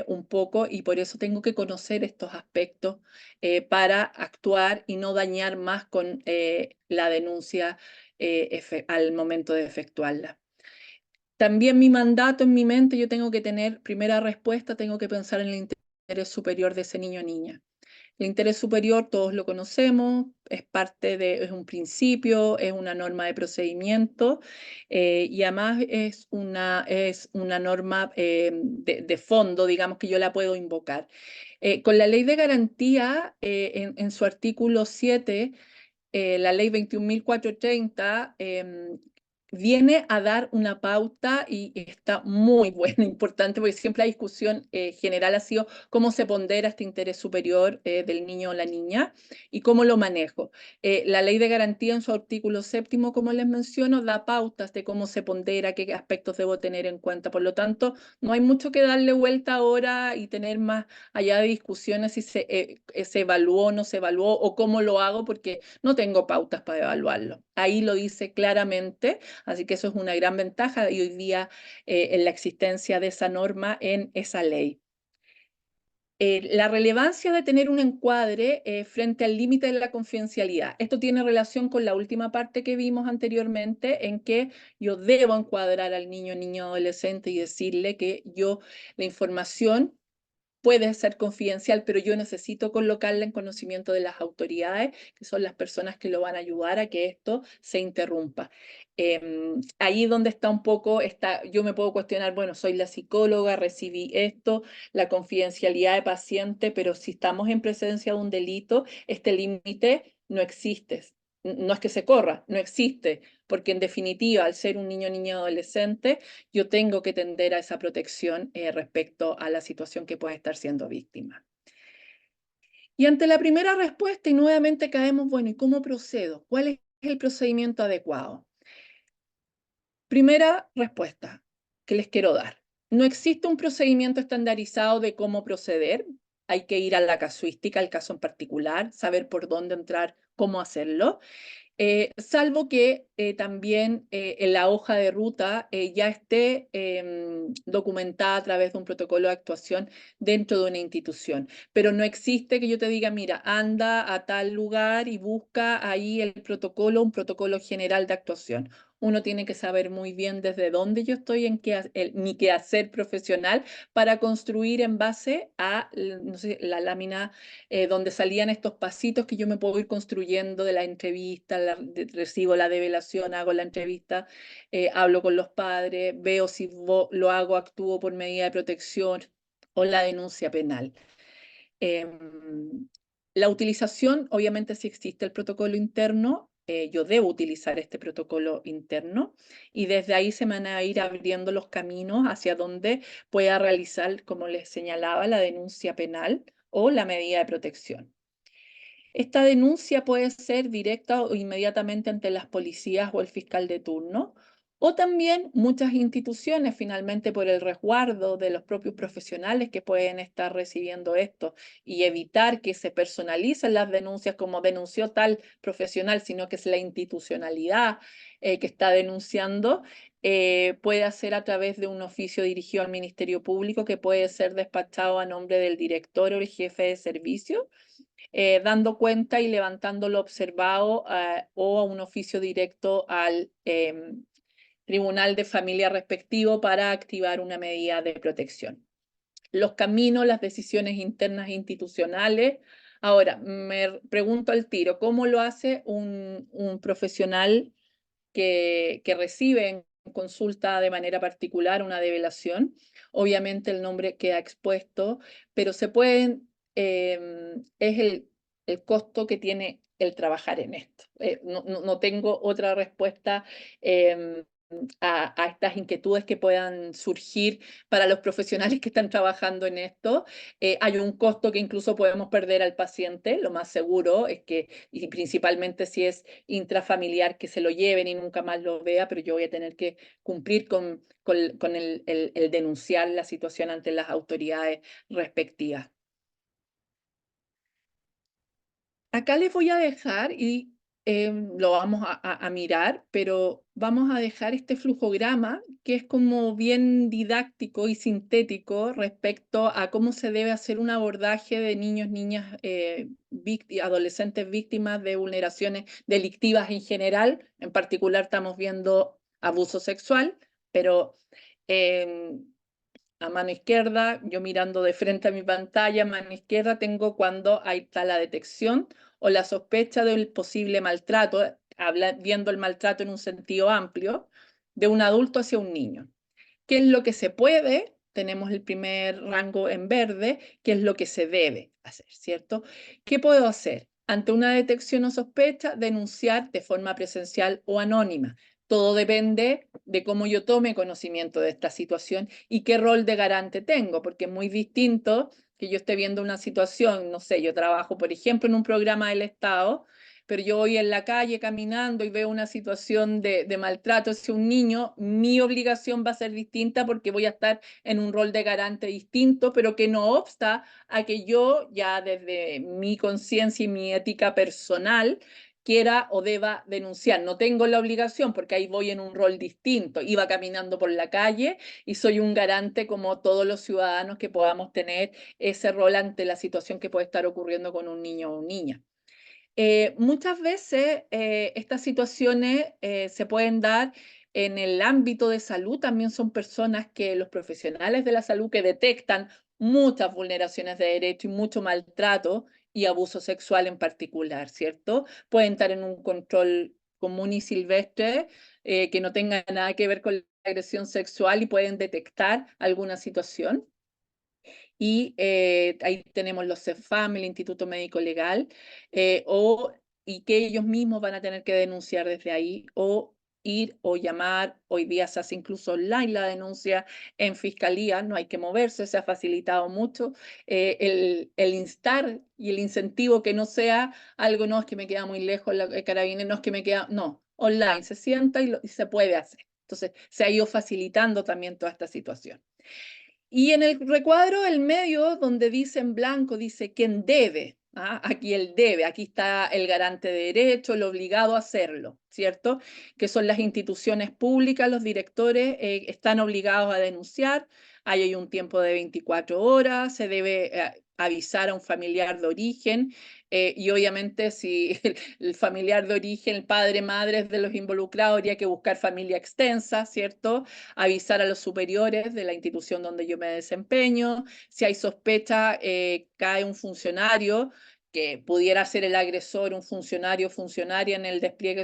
un poco y por eso tengo que conocer estos aspectos para actuar y no dañar más con la denuncia al momento de efectuarla. También mi mandato en mi mente, yo tengo que tener primera respuesta, tengo que pensar en el interés superior de ese niño o niña. El interés superior todos lo conocemos, es parte de, es un principio, es una norma de procedimiento y además es una norma de fondo, digamos que yo la puedo invocar. Con la ley de garantía, en su artículo 7 la ley 21.430 viene a dar una pauta y está muy buena, importante, porque siempre la discusión general ha sido cómo se pondera este interés superior del niño o la niña y cómo lo manejo. La ley de garantía en su artículo 7, como les menciono, da pautas de cómo se pondera, qué aspectos debo tener en cuenta. Por lo tanto, no hay mucho que darle vuelta ahora y tener más allá de discusiones si se evaluó o no se evaluó o cómo lo hago, porque no tengo pautas para evaluarlo. Ahí lo dice claramente, así que eso es una gran ventaja y hoy día en la existencia de esa norma en esa ley. La relevancia de tener un encuadre frente al límite de la confidencialidad. Esto tiene relación con la última parte que vimos anteriormente, en que yo debo encuadrar al niño, niño, adolescente y decirle que la información puede ser confidencial, pero yo necesito colocarla en conocimiento de las autoridades, que son las personas que lo van a ayudar a que esto se interrumpa. Ahí donde está un poco, yo me puedo cuestionar, bueno, soy la psicóloga, recibí esto, la confidencialidad de paciente, pero si estamos en presencia de un delito, este límite no existe. No es que se corra, no existe, porque en definitiva, al ser un niño, niña, adolescente, yo tengo que tender a esa protección respecto a la situación que puede estar siendo víctima. Y ante la primera respuesta, y nuevamente caemos, bueno, ¿y cómo procedo? ¿Cuál es el procedimiento adecuado? Primera respuesta que les quiero dar. No existe un procedimiento estandarizado de cómo proceder. Hay que ir a la casuística, al caso en particular, saber por dónde entrar, cómo hacerlo. Salvo que también en la hoja de ruta ya esté documentada a través de un protocolo de actuación dentro de una institución. Pero no existe que yo te diga, mira, anda a tal lugar y busca ahí el protocolo, un protocolo general de actuación. Uno tiene que saber muy bien desde dónde yo estoy, mi quehacer profesional, para construir en base a, no sé, la lámina donde salían estos pasitos que yo me puedo ir construyendo de la entrevista, recibo la develación, hago la entrevista, hablo con los padres, veo si lo hago, actúo por medida de protección o la denuncia penal. La utilización, obviamente si existe el protocolo interno, yo debo utilizar este protocolo interno y desde ahí se van a ir abriendo los caminos hacia donde pueda realizar, como les señalaba, la denuncia penal o la medida de protección. Esta denuncia puede ser directa o inmediatamente ante las policías o el fiscal de turno, o también muchas instituciones, finalmente por el resguardo de los propios profesionales que pueden estar recibiendo esto y evitar que se personalicen las denuncias como denunció tal profesional, sino que es la institucionalidad que está denunciando, puede hacer a través de un oficio dirigido al Ministerio Público que puede ser despachado a nombre del director o el jefe de servicio, dando cuenta y levantando lo observado o a un oficio directo al tribunal de familia respectivo para activar una medida de protección. Los caminos, las decisiones internas institucionales. Ahora, me pregunto al tiro, ¿cómo lo hace un profesional que recibe en consulta de manera particular una develación? Obviamente el nombre queda expuesto, pero se pueden, es el costo que tiene el trabajar en esto. No tengo otra respuesta a estas inquietudes que puedan surgir para los profesionales que están trabajando en esto. Hay un costo que incluso podemos perder al paciente, lo más seguro es que, y principalmente si es intrafamiliar, que se lo lleven y nunca más lo vea, pero yo voy a tener que cumplir con el denunciar la situación ante las autoridades respectivas. Acá les voy a dejar y lo vamos a mirar, pero vamos a dejar este flujograma que es como bien didáctico y sintético respecto a cómo se debe hacer un abordaje de niños, niñas, adolescentes víctimas de vulneraciones delictivas en general. En particular estamos viendo abuso sexual, pero em, a mano izquierda, yo mirando de frente a mi pantalla, a mano izquierda tengo cuando ahí está la detección o la sospecha del posible maltrato, viendo el maltrato en un sentido amplio, de un adulto hacia un niño. ¿Qué es lo que se puede? Tenemos el primer rango en verde, ¿qué es lo que se debe hacer, cierto? ¿Qué puedo hacer? Ante una detección o sospecha, denunciar de forma presencial o anónima. Todo depende de cómo yo tome conocimiento de esta situación y qué rol de garante tengo, porque es muy distinto que yo esté viendo una situación, no sé, yo trabajo, por ejemplo, en un programa del Estado, pero yo voy en la calle caminando y veo una situación de maltrato hacia un niño, mi obligación va a ser distinta porque voy a estar en un rol de garante distinto, pero que no obsta a que yo ya desde mi conciencia y mi ética personal quiera o deba denunciar. No tengo la obligación porque ahí voy en un rol distinto. Iba caminando por la calle y soy un garante como todos los ciudadanos que podamos tener ese rol ante la situación que puede estar ocurriendo con un niño o niña. Muchas veces estas situaciones se pueden dar en el ámbito de salud. También son personas que los profesionales de la salud que detectan muchas vulneraciones de derecho y mucho maltrato y abuso sexual en particular, ¿cierto? Pueden estar en un control común y silvestre que no tenga nada que ver con la agresión sexual y pueden detectar alguna situación. Y ahí tenemos los CEFAM, el Instituto Médico Legal, y que ellos mismos van a tener que denunciar desde ahí o ir o llamar. Hoy día se hace incluso online la denuncia en fiscalía, no hay que moverse, se ha facilitado mucho el instar y el incentivo que no sea algo, no es que me queda muy lejos la carabinera, no es que me queda, no, online se sienta y se puede hacer. Entonces se ha ido facilitando también toda esta situación. Y en el recuadro, el medio, donde dice en blanco, dice quién debe ¿ah? Aquí el debe, aquí está el garante de derecho, el obligado a hacerlo, ¿cierto? Que son las instituciones públicas, los directores están obligados a denunciar, ahí hay un tiempo de 24 horas, se debe avisar a un familiar de origen y obviamente si el familiar de origen, el padre, madre de los involucrados, habría que buscar familia extensa, ¿cierto? Avisar a los superiores de la institución donde yo me desempeño, si hay sospecha, cae un funcionario que pudiera ser el agresor, un funcionario o funcionaria en el despliegue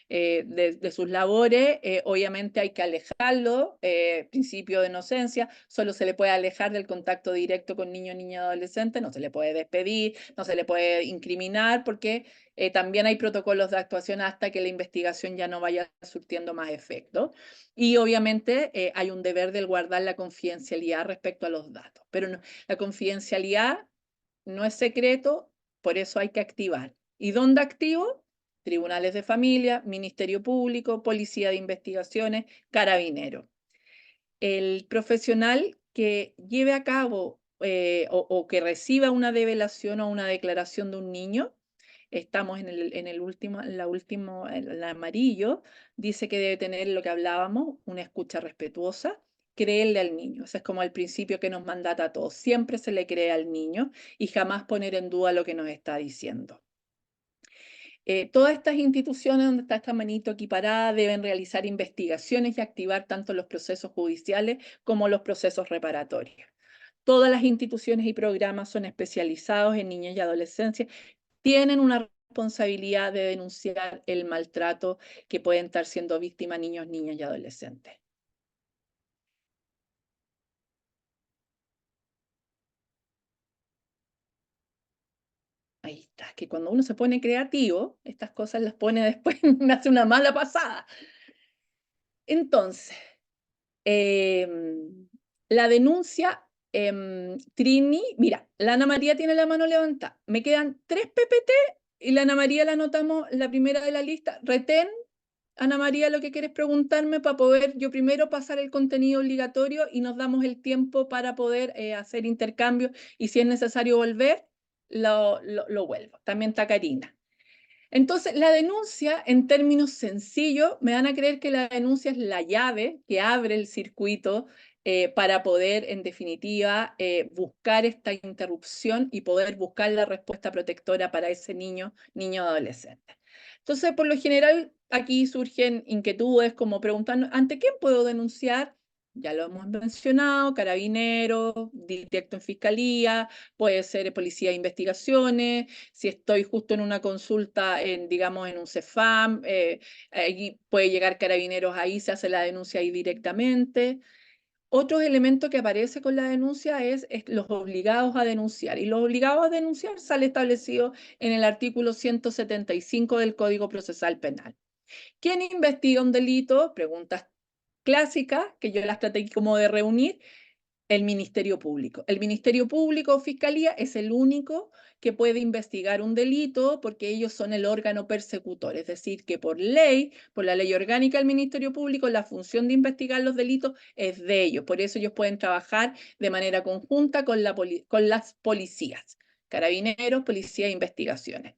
de sus labores, obviamente hay que alejarlo, principio de inocencia, solo se le puede alejar del contacto directo con niño, niña, adolescente, no se le puede despedir, no se le puede incriminar, porque también hay protocolos de actuación hasta que la investigación ya no vaya surtiendo más efecto. Y obviamente hay un deber del guardar la confidencialidad respecto a los datos, pero no, la confidencialidad no es secreto, por eso hay que activar. ¿Y dónde activo? Tribunales de familia, Ministerio Público, Policía de Investigaciones, Carabinero. El profesional que lleve a cabo o que reciba una develación o una declaración de un niño, estamos en el último, en el amarillo, dice que debe tener lo que hablábamos, una escucha respetuosa, creerle al niño. Ese es como el principio que nos mandata a todos. Siempre se le cree al niño y jamás poner en duda lo que nos está diciendo. Todas estas instituciones donde está esta manito equiparada deben realizar investigaciones y activar tanto los procesos judiciales como los procesos reparatorios. Todas las instituciones y programas son especializados en niñas y adolescencias, tienen una responsabilidad de denunciar el maltrato que pueden estar siendo víctimas niños, niñas y adolescentes. Ahí está, que cuando uno se pone creativo, estas cosas las pone después, me hace una mala pasada. Entonces, la denuncia, Trini, mira, la Ana María tiene la mano levantada. Me quedan 3 PPT y la Ana María la anotamos la primera de la lista. Retén, Ana María, lo que quieres preguntarme para poder yo primero pasar el contenido obligatorio y nos damos el tiempo para poder hacer intercambios y si es necesario volver, lo vuelvo. También está Karina. Entonces, la denuncia, en términos sencillos, me van a creer que la denuncia es la llave que abre el circuito para poder, en definitiva, buscar esta interrupción y poder buscar la respuesta protectora para ese niño, niño o adolescente. Entonces, por lo general, aquí surgen inquietudes como preguntarnos, ¿ante quién puedo denunciar? Ya lo hemos mencionado, carabineros, directo en fiscalía, puede ser policía de investigaciones, si estoy justo en una consulta, digamos, en un CEFAM, ahí puede llegar carabineros ahí, se hace la denuncia ahí directamente. Otro elemento que aparece con la denuncia es los obligados a denunciar. Y los obligados a denunciar sale establecido en el artículo 175 del Código Procesal Penal. ¿Quién investiga un delito? Preguntas clásicas, que yo las traté aquí como de reunir. El Ministerio Público. El Ministerio Público o Fiscalía es el único que puede investigar un delito porque ellos son el órgano persecutor, es decir, que por ley, por la ley orgánica del Ministerio Público, la función de investigar los delitos es de ellos. Por eso ellos pueden trabajar de manera conjunta con las policías, carabineros, policía de investigaciones.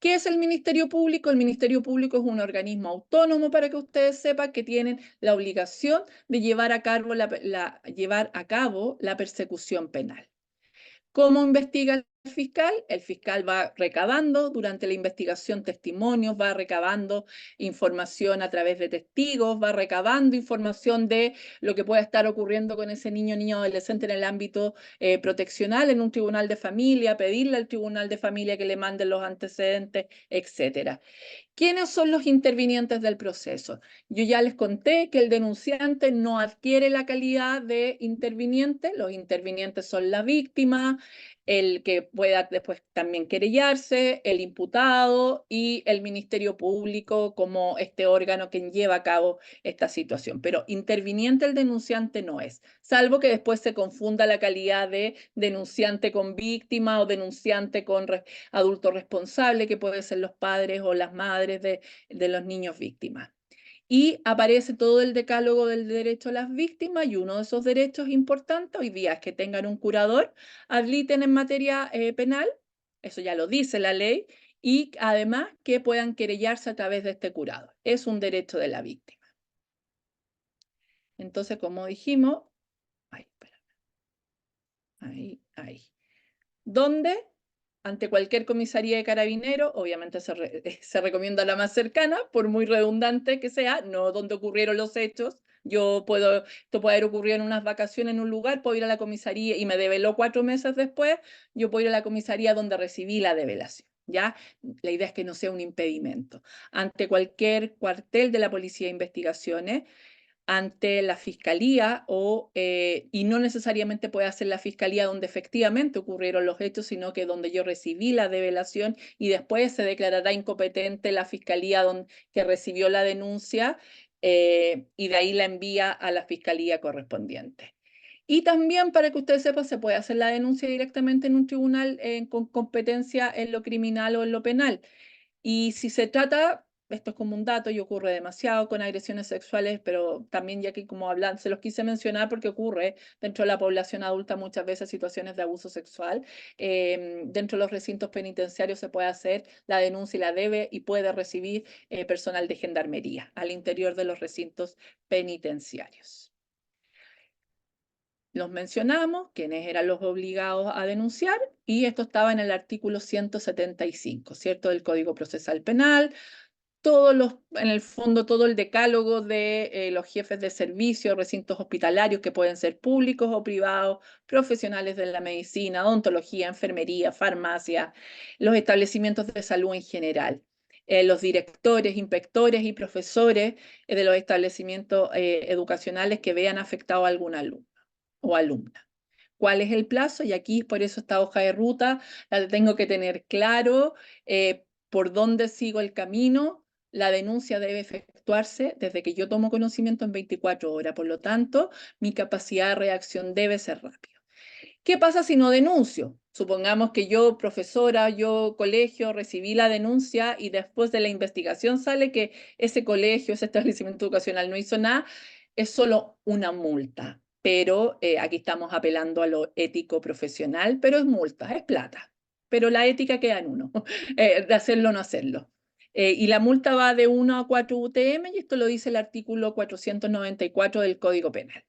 ¿Qué es el Ministerio Público? El Ministerio Público es un organismo autónomo para que ustedes sepan que tienen la obligación de llevar a cabo la persecución penal. ¿Cómo investiga el fiscal? El fiscal va recabando durante la investigación testimonios, va recabando información a través de testigos, va recabando información de lo que pueda estar ocurriendo con ese niño, niño adolescente en el ámbito proteccional, en un tribunal de familia, pedirle al tribunal de familia que le mande los antecedentes, etcétera. ¿Quiénes son los intervinientes del proceso? Yo ya les conté que el denunciante no adquiere la calidad de interviniente, los intervinientes son la víctima, el que pueda después también querellarse, el imputado y el Ministerio Público como este órgano que lleva a cabo esta situación. Pero interviniente el denunciante no es, salvo que después se confunda la calidad de denunciante con víctima o denunciante con adulto responsable, que pueden ser los padres o las madres de los niños víctimas. Y aparece todo el decálogo del derecho a las víctimas y uno de esos derechos importantes hoy día es que tengan un curador ad litem en materia penal eso ya lo dice la ley, y además que puedan querellarse a través de este curador. Es un derecho de la víctima. Entonces, como dijimos, ay, espérame, ahí. ¿Dónde? Ante cualquier comisaría de carabineros, obviamente se recomienda la más cercana, por muy redundante que sea, no donde ocurrieron los hechos. Esto puede haber ocurrido en unas vacaciones en un lugar, puedo ir a la comisaría y me develó 4 meses después, yo puedo ir a la comisaría donde recibí la develación, ¿ya? La idea es que no sea un impedimento. Ante cualquier cuartel de la Policía de Investigaciones, ante la fiscalía y no necesariamente puede ser la fiscalía donde efectivamente ocurrieron los hechos, sino que donde yo recibí la develación y después se declarará incompetente la fiscalía que recibió la denuncia y de ahí la envía a la fiscalía correspondiente. Y también, para que ustedes sepan, se puede hacer la denuncia directamente en un tribunal con competencia en lo criminal o en lo penal. Y si se trata, esto es como un dato y ocurre demasiado con agresiones sexuales, pero también ya que como hablan, se los quise mencionar porque ocurre dentro de la población adulta muchas veces situaciones de abuso sexual. Dentro de los recintos penitenciarios se puede hacer la denuncia y la debe y puede recibir personal de gendarmería al interior de los recintos penitenciarios. Los mencionamos, quienes eran los obligados a denunciar, y esto estaba en el artículo 175, ¿cierto?, del Código Procesal Penal. En el fondo, todo el decálogo de los jefes de servicio, recintos hospitalarios que pueden ser públicos o privados, profesionales de la medicina, odontología, enfermería, farmacia, los establecimientos de salud en general, los directores, inspectores y profesores de los establecimientos educacionales que vean afectado a algún alumno o alumna. ¿Cuál es el plazo? Y aquí por eso esta hoja de ruta la tengo que tener claro, por dónde sigo el camino. La denuncia debe efectuarse desde que yo tomo conocimiento en 24 horas. Por lo tanto, mi capacidad de reacción debe ser rápida. ¿Qué pasa si no denuncio? Supongamos que yo, profesora, yo, colegio, recibí la denuncia y después de la investigación sale que ese colegio, ese establecimiento educacional no hizo nada, es solo una multa. Pero aquí estamos apelando a lo ético profesional, pero es multa, es plata. Pero la ética queda en uno, de hacerlo o no hacerlo. Y la multa va de 1 a 4 UTM y esto lo dice el artículo 494 del Código Penal.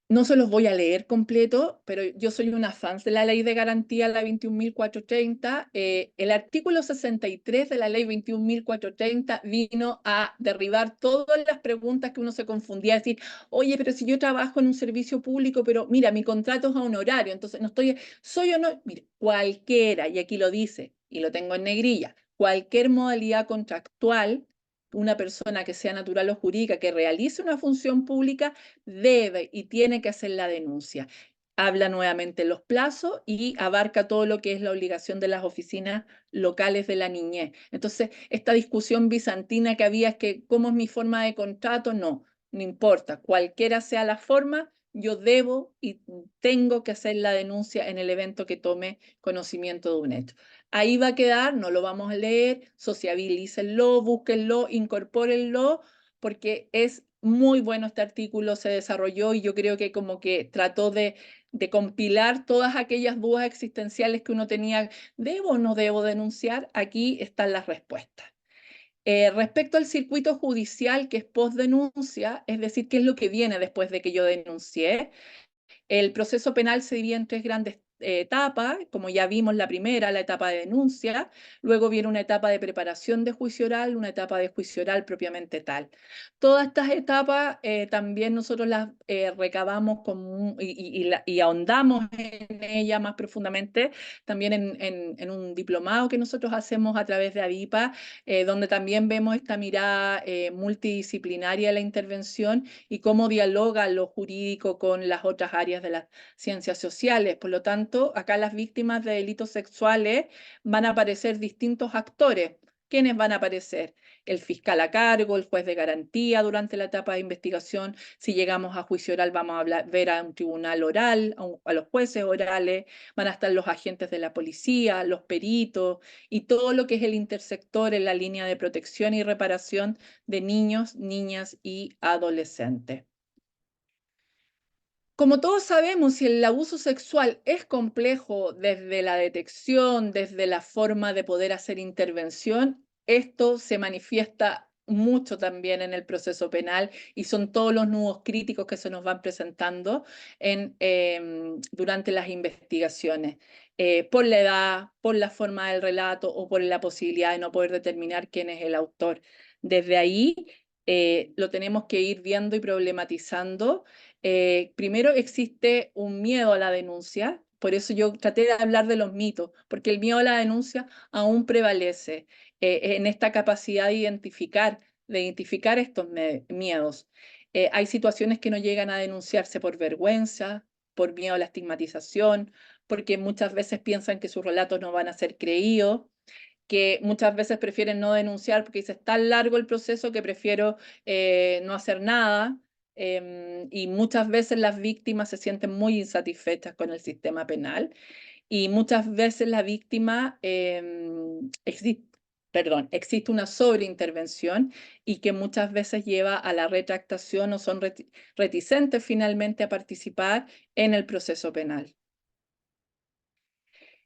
No se los voy a leer completo, pero yo soy una fan de la ley de garantía, la 21.430. El artículo 63 de la ley 21.430 vino a derribar todas las preguntas que uno se confundía, decir, oye, pero si yo trabajo en un servicio público, pero mira, mi contrato es a honorario, entonces no estoy, soy o no, mire, cualquiera, y aquí lo dice, y lo tengo en negrilla, cualquier modalidad contractual, una persona que sea natural o jurídica que realice una función pública debe y tiene que hacer la denuncia. Habla nuevamente los plazos y abarca todo lo que es la obligación de las oficinas locales de la niñez. Entonces, esta discusión bizantina que había es que, ¿cómo es mi forma de contrato? No importa. Cualquiera sea la forma, yo debo y tengo que hacer la denuncia en el evento que tome conocimiento de un hecho. Ahí va a quedar, no lo vamos a leer, sociabilícenlo, búsquenlo, incorpórenlo, porque es muy bueno este artículo, se desarrolló y yo creo que como que trató de compilar todas aquellas dudas existenciales que uno tenía, ¿debo o no debo denunciar? Aquí están las respuestas. Respecto al circuito judicial, que es postdenuncia, es decir, qué es lo que viene después de que yo denuncié, el proceso penal se divide en 3 grandes etapas, como ya vimos la primera, la etapa de denuncia, luego viene una etapa de preparación de juicio oral, una etapa de juicio oral propiamente tal. Todas estas etapas también nosotros las recabamos y ahondamos en ella más profundamente, también en un diplomado que nosotros hacemos a través de AVIPA, donde también vemos esta mirada multidisciplinaria de la intervención y cómo dialoga lo jurídico con las otras áreas de las ciencias sociales. Por lo tanto, acá las víctimas de delitos sexuales van a aparecer distintos actores. ¿Quiénes van a aparecer? El fiscal a cargo, el juez de garantía durante la etapa de investigación. Si llegamos a juicio oral, vamos a ver a un tribunal oral, a los jueces orales, van a estar los agentes de la policía, los peritos y todo lo que es el intersector en la línea de protección y reparación de niños, niñas y adolescentes. Como todos sabemos, si el abuso sexual es complejo desde la detección, desde la forma de poder hacer intervención, esto se manifiesta mucho también en el proceso penal y son todos los nudos críticos que se nos van presentando durante las investigaciones, por la edad, por la forma del relato o por la posibilidad de no poder determinar quién es el autor. Desde ahí lo tenemos que ir viendo y problematizando. Primero existe un miedo a la denuncia, por eso yo traté de hablar de los mitos, porque el miedo a la denuncia aún prevalece en esta capacidad de identificar estos miedos. Hay situaciones que no llegan a denunciarse por vergüenza, por miedo a la estigmatización, porque muchas veces piensan que sus relatos no van a ser creídos, que muchas veces prefieren no denunciar porque dice, es tan largo el proceso que prefiero no hacer nada. Y muchas veces las víctimas se sienten muy insatisfechas con el sistema penal y muchas veces la víctima existe una sobreintervención y que muchas veces lleva a la retractación o son reticentes finalmente a participar en el proceso penal.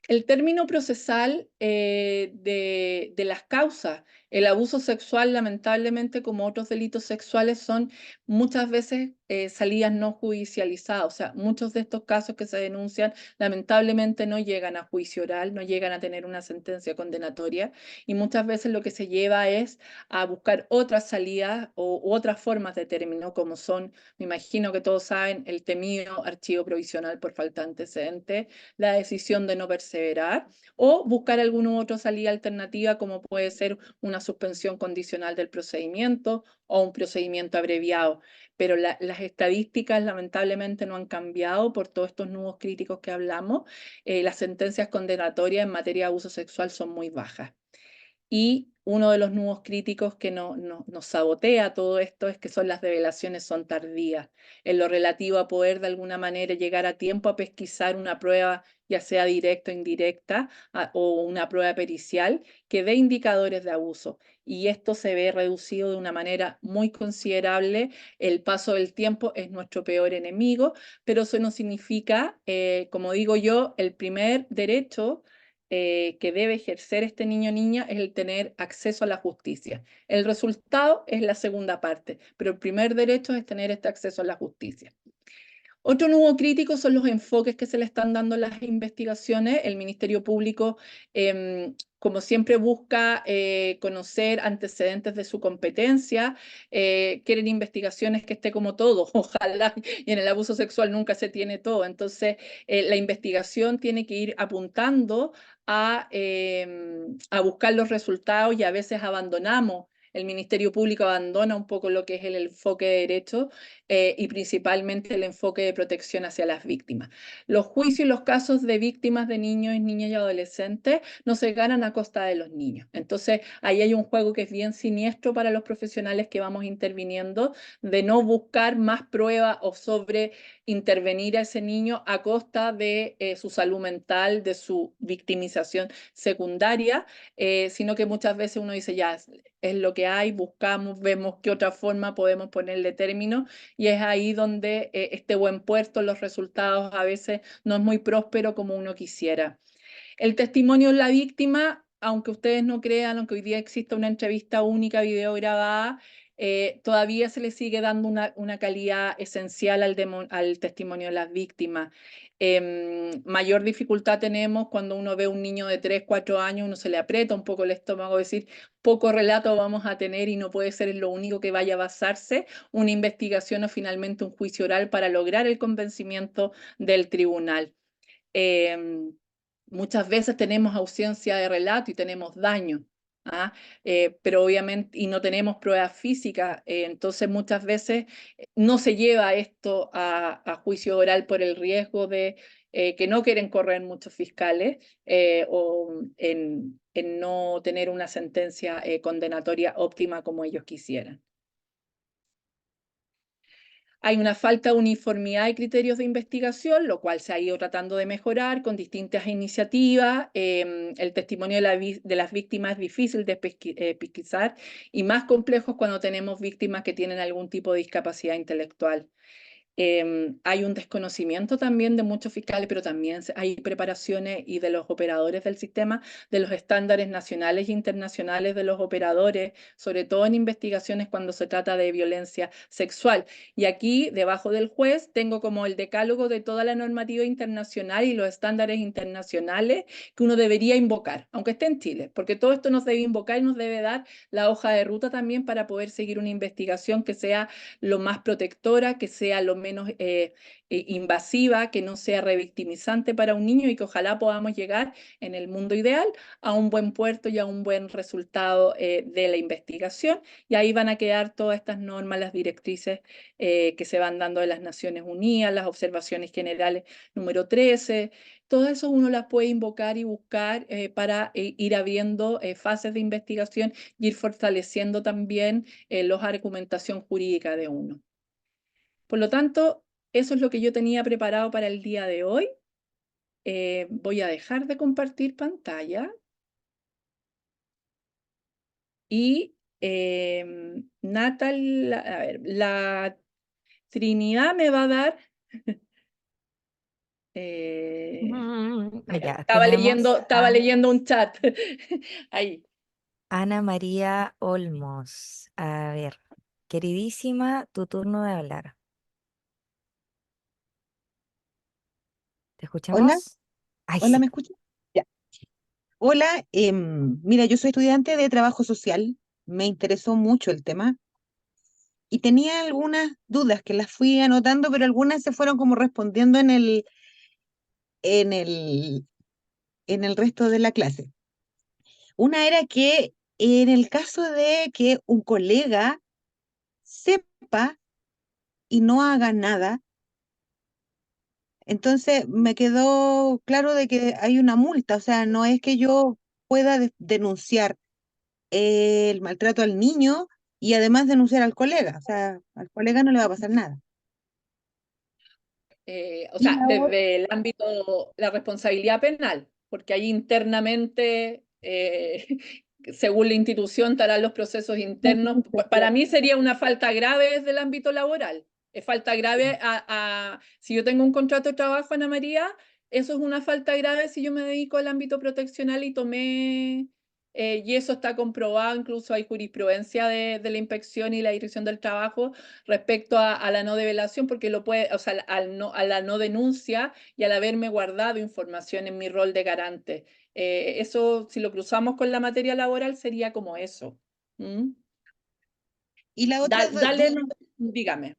El término procesal de las causas, el abuso sexual, lamentablemente, como otros delitos sexuales, son muchas veces salidas no judicializadas. O sea, muchos de estos casos que se denuncian, lamentablemente, no llegan a juicio oral, no llegan a tener una sentencia condenatoria. Y muchas veces lo que se lleva es a buscar otras salidas u otras formas de término, como son, me imagino que todos saben, el temido archivo provisional por falta de antecedentes, la decisión de no perseverar o buscar alguna otra salida alternativa como puede ser una suspensión condicional del procedimiento o un procedimiento abreviado. Pero las estadísticas lamentablemente no han cambiado por todos estos nudos críticos que hablamos. Las sentencias condenatorias en materia de abuso sexual son muy bajas. Y uno de los nudos críticos que nos sabotea todo esto es que las revelaciones son tardías, en lo relativo a poder de alguna manera llegar a tiempo a pesquisar una prueba, ya sea directa o indirecta, o una prueba pericial, que dé indicadores de abuso. Y esto se ve reducido de una manera muy considerable. El paso del tiempo es nuestro peor enemigo, pero eso no significa, como digo yo, el primer derecho que debe ejercer este niño o niña es el tener acceso a la justicia. El resultado es la segunda parte, pero el primer derecho es tener este acceso a la justicia. Otro nudo crítico son los enfoques que se le están dando a las investigaciones. El Ministerio Público, como siempre, busca conocer antecedentes de su competencia, quieren investigaciones que esté como todo, ojalá, y en el abuso sexual nunca se tiene todo. Entonces, la investigación tiene que ir apuntando a buscar los resultados y a veces abandonamos. El Ministerio Público abandona un poco lo que es el enfoque de derecho y principalmente el enfoque de protección hacia las víctimas. Los juicios y los casos de víctimas de niños, niñas y adolescentes no se ganan a costa de los niños. Entonces, ahí hay un juego que es bien siniestro para los profesionales que vamos interviniendo, de no buscar más pruebas o sobre intervenir a ese niño a costa de su salud mental, de su victimización secundaria, sino que muchas veces uno dice, ya, es lo que hay, buscamos, vemos qué otra forma podemos ponerle término y es ahí donde este buen puerto, los resultados a veces no es muy próspero como uno quisiera. El testimonio de la víctima, aunque ustedes no crean, aunque hoy día exista una entrevista única, video grabada, todavía se le sigue dando una calidad esencial al testimonio de las víctimas. Mayor dificultad tenemos cuando uno ve un niño de 3, 4 años, uno se le aprieta un poco el estómago, decir, poco relato vamos a tener y no puede ser en lo único que vaya a basarse una investigación o finalmente un juicio oral para lograr el convencimiento del tribunal. Muchas veces tenemos ausencia de relato y tenemos daño, ¿ah? Pero obviamente, y no tenemos pruebas físicas, entonces muchas veces no se lleva esto a juicio oral por el riesgo de que no quieren correr muchos fiscales o en no tener una sentencia condenatoria óptima como ellos quisieran. Hay una falta de uniformidad de criterios de investigación, lo cual se ha ido tratando de mejorar con distintas iniciativas. El testimonio de las víctimas es difícil de pesquisar y más complejo cuando tenemos víctimas que tienen algún tipo de discapacidad intelectual. Hay un desconocimiento también de muchos fiscales, pero también hay preparaciones y de los operadores del sistema, de los estándares nacionales e internacionales de los operadores, sobre todo en investigaciones cuando se trata de violencia sexual. Y aquí, debajo del juez, tengo como el decálogo de toda la normativa internacional y los estándares internacionales que uno debería invocar, aunque esté en Chile, porque todo esto nos debe invocar y nos debe dar la hoja de ruta también para poder seguir una investigación que sea lo más protectora, que sea lo menos invasiva, que no sea revictimizante para un niño y que ojalá podamos llegar en el mundo ideal a un buen puerto y a un buen resultado de la investigación. Y ahí van a quedar todas estas normas, las directrices que se van dando de las Naciones Unidas, las observaciones generales número 13. Todo eso uno las puede invocar y buscar para ir abriendo fases de investigación y ir fortaleciendo también la argumentación jurídica de uno. Por lo tanto, eso es lo que yo tenía preparado para el día de hoy. Voy a dejar de compartir pantalla y Natal, a ver, la Trinidad me va a dar. Mira, Ya, tenemos estaba leyendo un chat. Ahí. Ana María Olmos. A ver, queridísima, tu turno de hablar. ¿Te Hola, escuchamos? Ay, hola, sí. ¿me escuchas? Ya. Hola, mira, yo soy estudiante de trabajo social, me interesó mucho el tema y tenía algunas dudas que las fui anotando, pero algunas se fueron como respondiendo en el, en el resto de la clase. Una era que en el caso de que un colega sepa y no haga nada, entonces me quedó claro de que hay una multa, o sea, no es que yo pueda denunciar el maltrato al niño y además denunciar al colega. O sea, al colega no le va a pasar nada. O Y sea, la otra, desde el ámbito, la responsabilidad penal, porque ahí internamente, según la institución, estarán los procesos internos. Para mí sería una falta grave desde el ámbito laboral. Es falta grave si yo tengo un contrato de trabajo, Ana María, eso es una falta grave si yo me dedico al ámbito proteccional y tomé, y eso está comprobado, incluso hay jurisprudencia de la inspección y la dirección del trabajo respecto a la no develación, porque lo puede, o sea, a la no denuncia y al haberme guardado información en mi rol de garante. Eso, si lo cruzamos con la materia laboral, sería como eso. ¿Mm? y la otra Dale, dígame.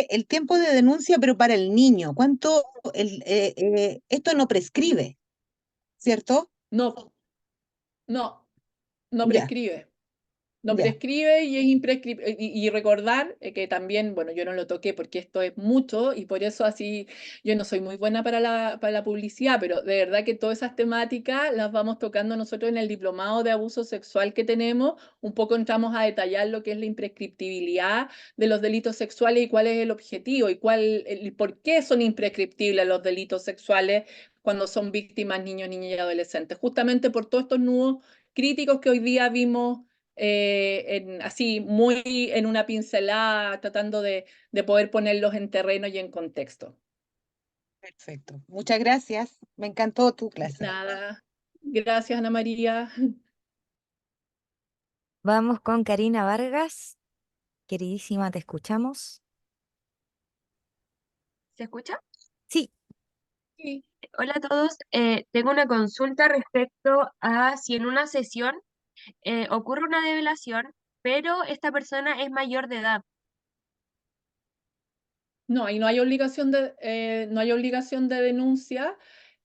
el tiempo de denuncia, pero para el niño, ¿cuánto esto no prescribe, ¿cierto? No, no, no Ya, prescribe. No ya, prescribe y es imprescriptible. Y recordar que también, bueno, yo no lo toqué porque esto es mucho y por eso así yo no soy muy buena para la publicidad, pero de verdad que todas esas temáticas las vamos tocando nosotros en el diplomado de abuso sexual que tenemos. Un poco entramos a detallar lo que es la imprescriptibilidad de los delitos sexuales y cuál es el objetivo y por qué son imprescriptibles los delitos sexuales cuando son víctimas niños, niñas y adolescentes. Justamente por todos estos nudos críticos que hoy día vimos así muy en una pincelada, tratando de poder ponerlos en terreno y en contexto. perfecto. Muchas gracias. Me encantó tu clase. Nada. Gracias, Ana María. Vamos con Karina Vargas. Queridísima, te escuchamos. ¿Se escucha? Sí, Sí. Hola a todos. Tengo una consulta respecto a si en una sesión ocurre una develación, pero esta persona es mayor de edad. No, ahí no hay obligación de denuncia.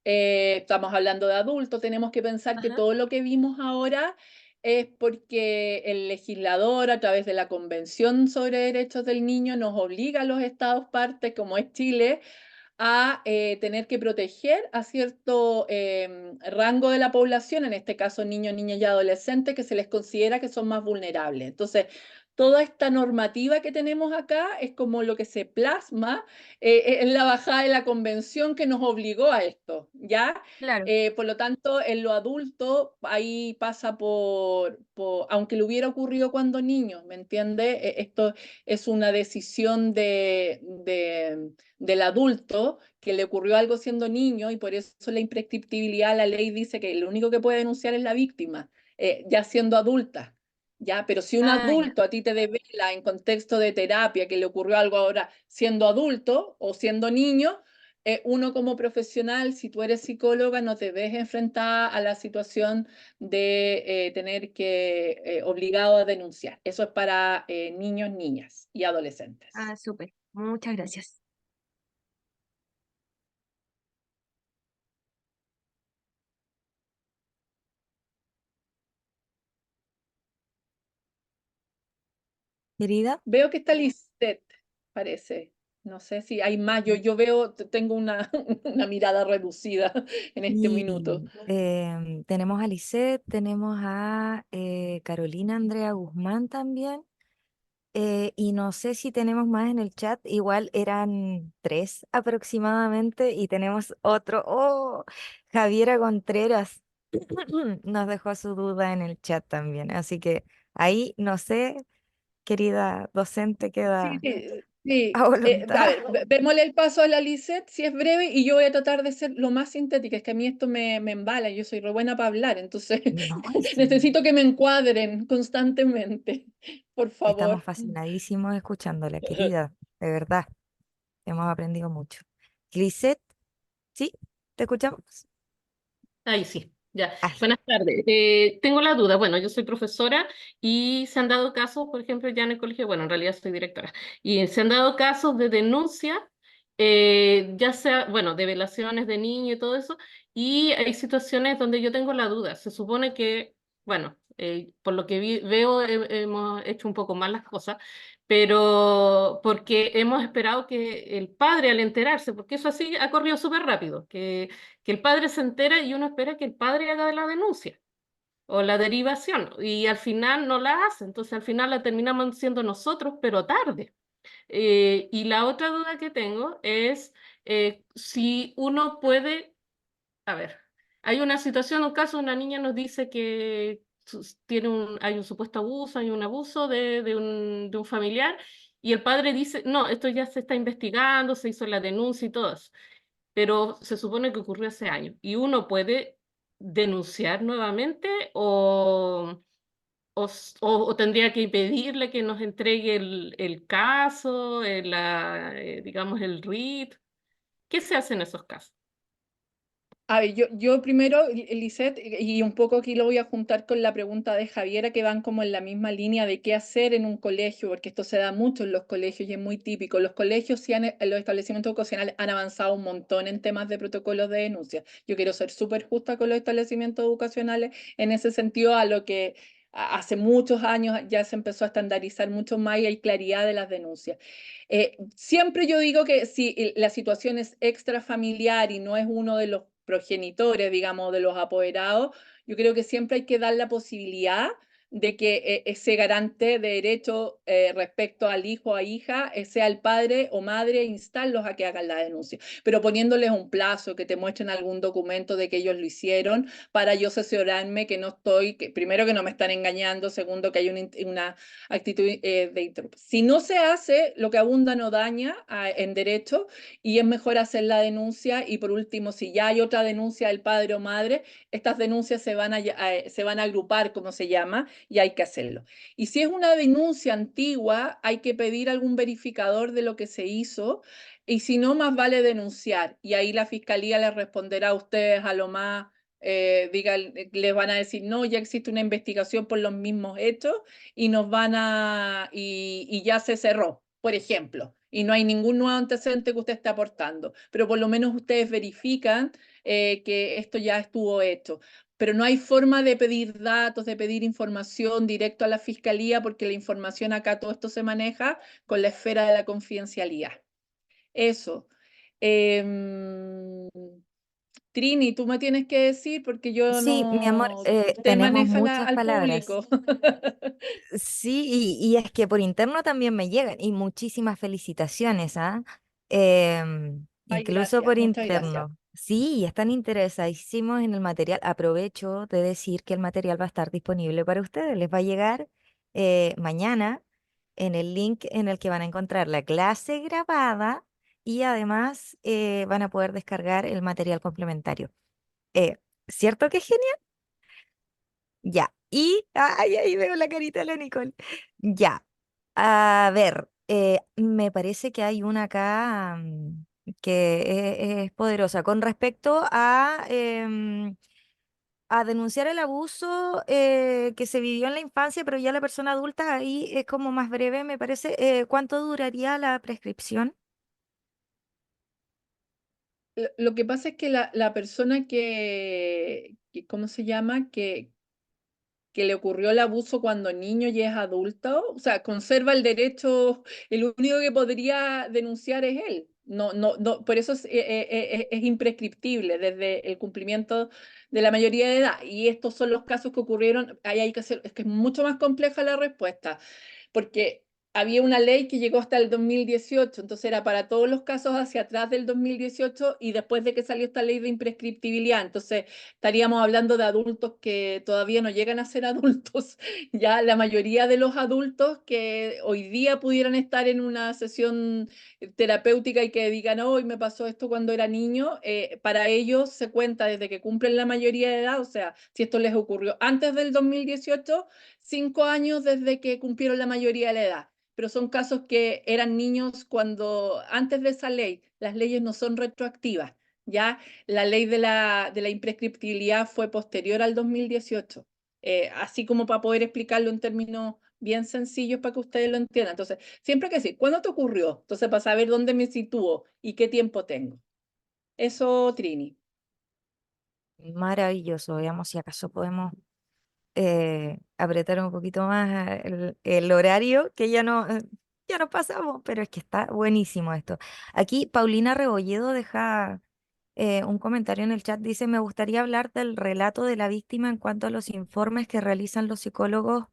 Estamos hablando de adultos, tenemos que pensar que Ajá. todo lo que vimos ahora es porque el legislador, a través de la Convención sobre Derechos del Niño, nos obliga a los Estados partes, como es Chile, a tener que proteger a cierto rango de la población, en este caso niños, niñas y adolescentes, que se les considera que son más vulnerables. Entonces, toda esta normativa que tenemos acá es como lo que se plasma en la bajada de la convención que nos obligó a esto, ¿ya? Claro. Por lo tanto, en lo adulto, ahí pasa aunque le hubiera ocurrido cuando niño, ¿me entiende? Esto es una decisión del adulto que le ocurrió algo siendo niño y por eso la imprescriptibilidad, la ley dice que lo único que puede denunciar es la víctima, ya siendo adulta. Ya, pero si un Ah, ya. adulto a ti te devela en contexto de terapia que le ocurrió algo ahora siendo adulto o siendo niño, uno como profesional, si tú eres psicóloga, no te ves enfrentada a la situación de tener que obligado a denunciar. Eso es para niños, niñas y adolescentes. Ah, súper. Muchas gracias. Querida. Veo que está Lisette, parece. No sé si hay más. Yo veo, tengo una, una mirada reducida en este minuto. Y tenemos a Lisette, tenemos a Carolina Andrea Guzmán también. Y no sé si tenemos más en el chat, igual eran tres aproximadamente. Y tenemos otro, oh, Javiera Contreras nos dejó su duda en el chat también. Así que ahí, no sé, querida docente, Sí, queda sí. a A voluntad. ver, démosle el paso a la Lisette, si es breve, y yo voy a tratar de ser lo más sintética. Es que a mí esto me embala, yo soy re buena para hablar, entonces No, y sí, necesito que me encuadren constantemente, por estamos favor. fascinadísimos escuchándola, querida, de verdad, hemos aprendido mucho. Lisette, ¿sí? ¿Te escuchamos? Ahí sí, ya. Ay, Buenas tardes. Tengo la duda. Bueno, yo soy profesora y se han dado casos, por ejemplo, ya en el colegio, bueno, en realidad soy directora, y se han dado casos de denuncia, ya sea, bueno, de violaciones de niños y todo eso, y hay situaciones donde yo tengo la duda. Se supone que, bueno, por lo que veo, hemos hecho un poco mal las cosas, pero porque hemos esperado que el padre al enterarse, porque eso así ha corrido súper rápido, que el padre se entera y uno espera que el padre haga la denuncia o la derivación y al final no la hace, entonces al final la terminamos siendo nosotros, pero tarde. Y la otra duda que tengo es si uno puede, a ver, hay una situación, un caso, una niña nos dice que hay un supuesto abuso, hay un abuso de un familiar y el padre dice, no, esto ya se está investigando, se hizo la denuncia y todo eso, pero se supone que ocurrió hace años. ¿Y uno puede denunciar nuevamente o tendría que pedirle que nos entregue el caso, digamos, el RIT? ¿Qué se hace en esos casos? A ver, yo primero, Lisette, y un poco aquí lo voy a juntar con la pregunta de Javiera, que van como en la misma línea de qué hacer en un colegio, porque esto se da mucho en los colegios y es muy típico. Los colegios, sí en los establecimientos educacionales han avanzado un montón en temas de protocolos de denuncia. Yo quiero ser súper justa con los establecimientos educacionales en ese sentido, a lo que hace muchos años ya se empezó a estandarizar mucho más y hay claridad de las denuncias. Siempre yo digo que si la situación es extrafamiliar y no es uno de los progenitores, digamos, de los apoderados, yo creo que siempre hay que dar la posibilidad de que ese garante de derecho respecto al hijo o hija sea el padre o madre, instarlos a que hagan la denuncia, pero poniéndoles un plazo, que te muestren algún documento de que ellos lo hicieron, para yo cerciorarme que no estoy, que, primero que no me están engañando, segundo que hay una actitud de interrupción. Si no se hace, lo que abunda no daña en derecho y es mejor hacer la denuncia y por último, si ya hay otra denuncia del padre o madre, estas denuncias se van a agrupar, como se llama, y hay que hacerlo. Y si es una denuncia antigua, hay que pedir algún verificador de lo que se hizo y si no, más vale denunciar y ahí la fiscalía les responderá a ustedes a lo más les van a decir, no, ya existe una investigación por los mismos hechos y y ya se cerró, por ejemplo, y no hay ningún nuevo antecedente que usted esté aportando, pero por lo menos ustedes verifican que esto ya estuvo hecho. Pero no hay forma de pedir datos, de pedir información directo a la fiscalía, porque la información acá, todo esto se maneja con la esfera de la confidencialidad. Eso. Em, Trini, tú me tienes que decir porque yo Sí, mi amor, no, usted tenemos maneja muchas al palabras. público. Sí, y es que por interno también me llegan y muchísimas felicitaciones, ¿ah? Ay, Incluso gracias, por muchas gracias. interno. Sí, están interesadísimos en el material. Aprovecho de decir que el material va a estar disponible para ustedes. Les va a llegar mañana en el link en el que van a encontrar la clase grabada y además van a poder descargar el material complementario. Eh, ¿Cierto que es genial? Ya. Y, ay, ahí veo la carita de la Nicole. Ya. A ver, me parece que hay una acá que es poderosa con respecto a denunciar el abuso que se vivió en la infancia, pero ya la persona adulta ahí es como más breve, me parece. ¿Cuánto duraría la prescripción? Lo que pasa es que la persona ¿cómo se llama? Que le ocurrió el abuso cuando niño y es adulto, o sea, conserva el derecho, el único que podría denunciar es él. No, no, no, por eso es imprescriptible desde el cumplimiento de la mayoría de edad. Y estos son los casos que ocurrieron, ahí hay que hacer, es que es mucho más compleja la respuesta porque había una ley que llegó hasta el 2018, entonces era para todos los casos hacia atrás del 2018 y después de que salió esta ley de imprescriptibilidad, entonces estaríamos hablando de adultos que todavía no llegan a ser adultos, ya la mayoría de los adultos que hoy día pudieran estar en una sesión terapéutica y que digan, hoy me pasó esto cuando era niño, para ellos se cuenta desde que cumplen la mayoría de edad, o sea, si esto les ocurrió antes del 2018, 5 años desde que cumplieron la mayoría de la edad. Pero son casos que eran niños cuando, antes de esa ley, las leyes no son retroactivas. Ya la ley de la imprescriptibilidad fue posterior al 2018. Así como para poder explicarlo en términos bien sencillos para que ustedes lo entiendan. Entonces, siempre hay que decir, ¿cuándo te ocurrió? Entonces, para saber dónde me sitúo y qué tiempo tengo. Eso, Trini. Maravilloso. Veamos si acaso podemos apretar un poquito más el horario, que ya no, ya no pasamos, pero es que está buenísimo esto. Aquí Paulina Rebolledo deja un comentario en el chat, dice, me gustaría hablar del relato de la víctima en cuanto a los informes que realizan los psicólogos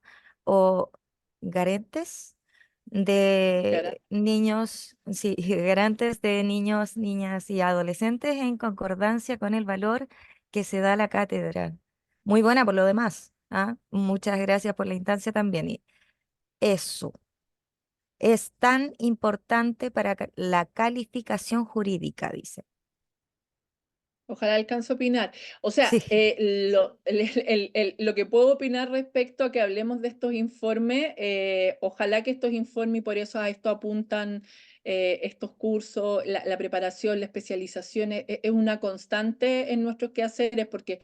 o garantes Cara. de niños, sí, garantes de niños, niñas y adolescentes en concordancia con el valor que se da a la cátedra. Muy buena por lo demás. ¿Ah? Muchas gracias por la instancia también. Y eso es tan importante para la calificación jurídica, dice. Ojalá alcance a opinar. O sea, Sí, lo que puedo opinar respecto a que hablemos de estos informes, ojalá que estos informes, y por eso a esto apuntan estos cursos, la preparación, la especialización, es una constante en nuestros quehaceres, porque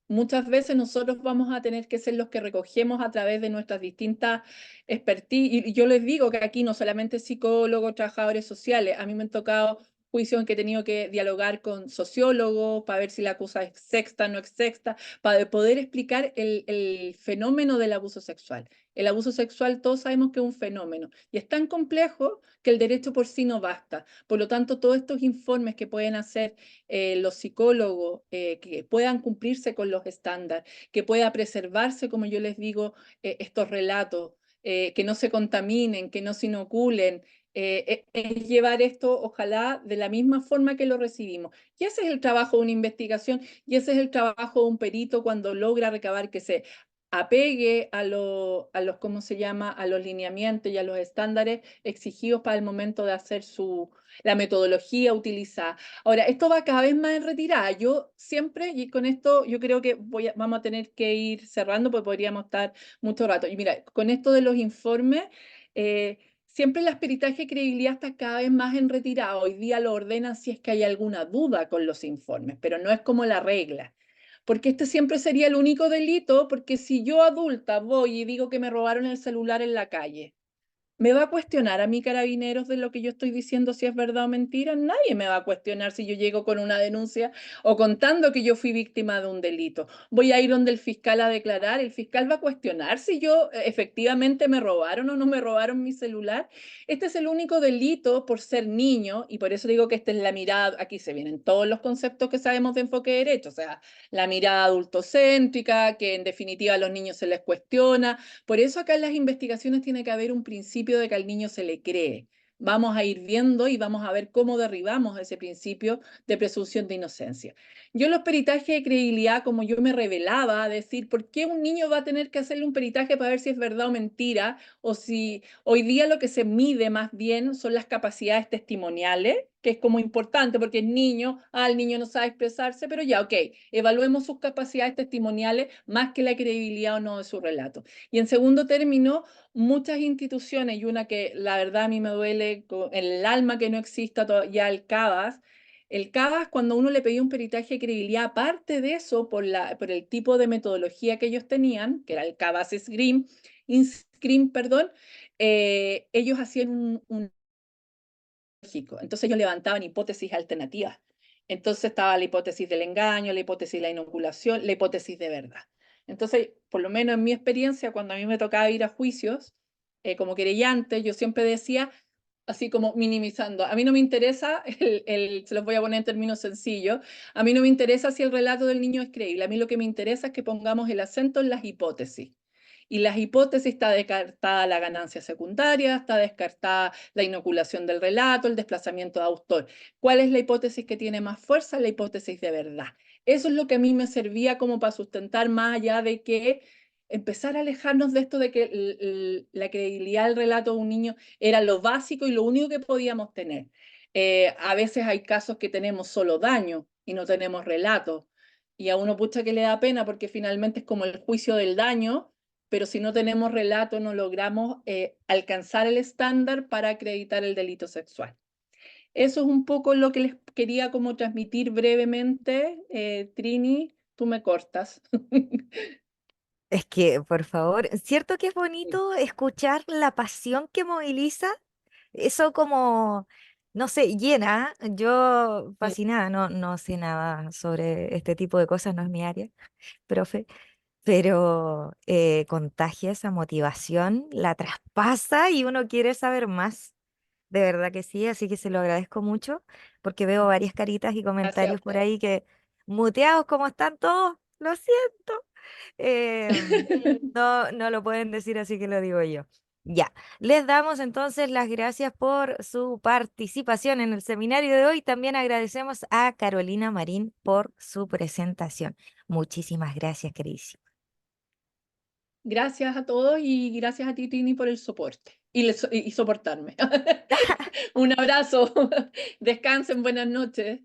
muchas veces nosotros vamos a tener que ser los que recogemos a través de nuestras distintas expertise. Y yo les digo que aquí no solamente psicólogos, trabajadores sociales, a mí me han tocado juicios en que he tenido que dialogar con sociólogos para ver si la cosa es sexta, no es sexta, para poder explicar el fenómeno del abuso sexual. El abuso sexual todos sabemos que es un fenómeno y es tan complejo que el derecho por sí no basta. Por lo tanto, todos estos informes que pueden hacer los psicólogos, que puedan cumplirse con los estándares, que pueda preservarse, como yo les digo, estos relatos, que no se contaminen, que no se inoculen, es llevar esto, ojalá, de la misma forma que lo recibimos. Y ese es el trabajo de una investigación y ese es el trabajo de un perito cuando logra recabar que se apegue a los, ¿cómo se llama?, a los lineamientos y a los estándares exigidos para el momento de hacer la metodología utilizada. Ahora, esto va cada vez más en retirada. Yo siempre, y con esto yo creo que vamos a tener que ir cerrando porque podríamos estar mucho rato. Y mira, con esto de los informes, siempre las peritaje y credibilidad está cada vez más en retirada. Hoy día lo ordenan si es que hay alguna duda con los informes, pero no es como la regla. Porque este siempre sería el único delito, porque si yo adulta voy y digo que me robaron el celular en la calle, ¿Me va a cuestionar a mí Carabineros de lo que yo estoy diciendo si es verdad o mentira? Nadie me va a cuestionar si yo llego con una denuncia o contando que yo fui víctima de un delito. Voy a ir donde el fiscal a declarar, el fiscal va a cuestionar si yo efectivamente me robaron o no me robaron mi celular. Este es el único delito por ser niño y por eso digo que esta es la mirada, aquí se vienen todos los conceptos que sabemos de enfoque de derecho, o sea, la mirada adultocéntrica, que en definitiva a los niños se les cuestiona. Por eso acá en las investigaciones tiene que haber un principio de que al niño se le cree. Vamos a ir viendo y vamos a ver cómo derribamos ese principio de presunción de inocencia. Yo en los peritajes de credibilidad, como yo me revelaba a decir, ¿por qué un niño va a tener que hacerle un peritaje para ver si es verdad o mentira? O si hoy día lo que se mide más bien son las capacidades testimoniales, que es como importante porque el niño, el niño no sabe expresarse, pero ya, ok, evaluemos sus capacidades testimoniales más que la credibilidad o no de su relato. Y en segundo término, muchas instituciones, y una que la verdad a mí me duele en el alma que no exista ya el CABAS, cuando uno le pedía un peritaje de credibilidad, aparte de eso, por el tipo de metodología que ellos tenían, que era el CABAS INSCRIM, perdón, ellos hacían un lógico. Entonces ellos levantaban hipótesis alternativas. Entonces estaba la hipótesis del engaño, la hipótesis de la inoculación, la hipótesis de verdad. Entonces, por lo menos en mi experiencia, cuando a mí me tocaba ir a juicios, como querellante, yo siempre decía, así como minimizando, a mí no me interesa, se los voy a poner en términos sencillos, a mí no me interesa si el relato del niño es creíble, a mí lo que me interesa es que pongamos el acento en las hipótesis. Y las hipótesis está descartada la ganancia secundaria, está descartada la inoculación del relato, el desplazamiento de autor. ¿Cuál es la hipótesis que tiene más fuerza? La hipótesis de verdad. Eso es lo que a mí me servía como para sustentar más allá de que empezar a alejarnos de esto de que la credibilidad del relato de un niño era lo básico y lo único que podíamos tener. A veces hay casos que tenemos solo daño y no tenemos relato. Y a uno pucha que le da pena porque finalmente es como el juicio del daño, pero si no tenemos relato no logramos alcanzar el estándar para acreditar el delito sexual. Eso es un poco lo que les quería como transmitir brevemente. Trini, tú me cortas. Es que, por favor, ¿cierto que es Sí, bonito escuchar la pasión que moviliza? Eso como, no sé, llena. Yo sí. fascinada, no sé nada sobre este tipo de cosas, no es mi área, profe, pero contagia esa motivación, la traspasa y uno quiere saber más. De verdad que sí, así que se lo agradezco mucho porque veo varias caritas y Gracias a comentarios por ustedes. ahí que muteados como están todos, lo siento. No lo pueden decir, así que lo digo yo. Ya, les damos entonces las gracias por su participación en el seminario de hoy. También agradecemos a Carolina Marín por su presentación. Muchísimas gracias, queridísima. Gracias a todos y gracias a ti, Trini, por el soporte y soportarme. Un abrazo. Descansen, buenas noches.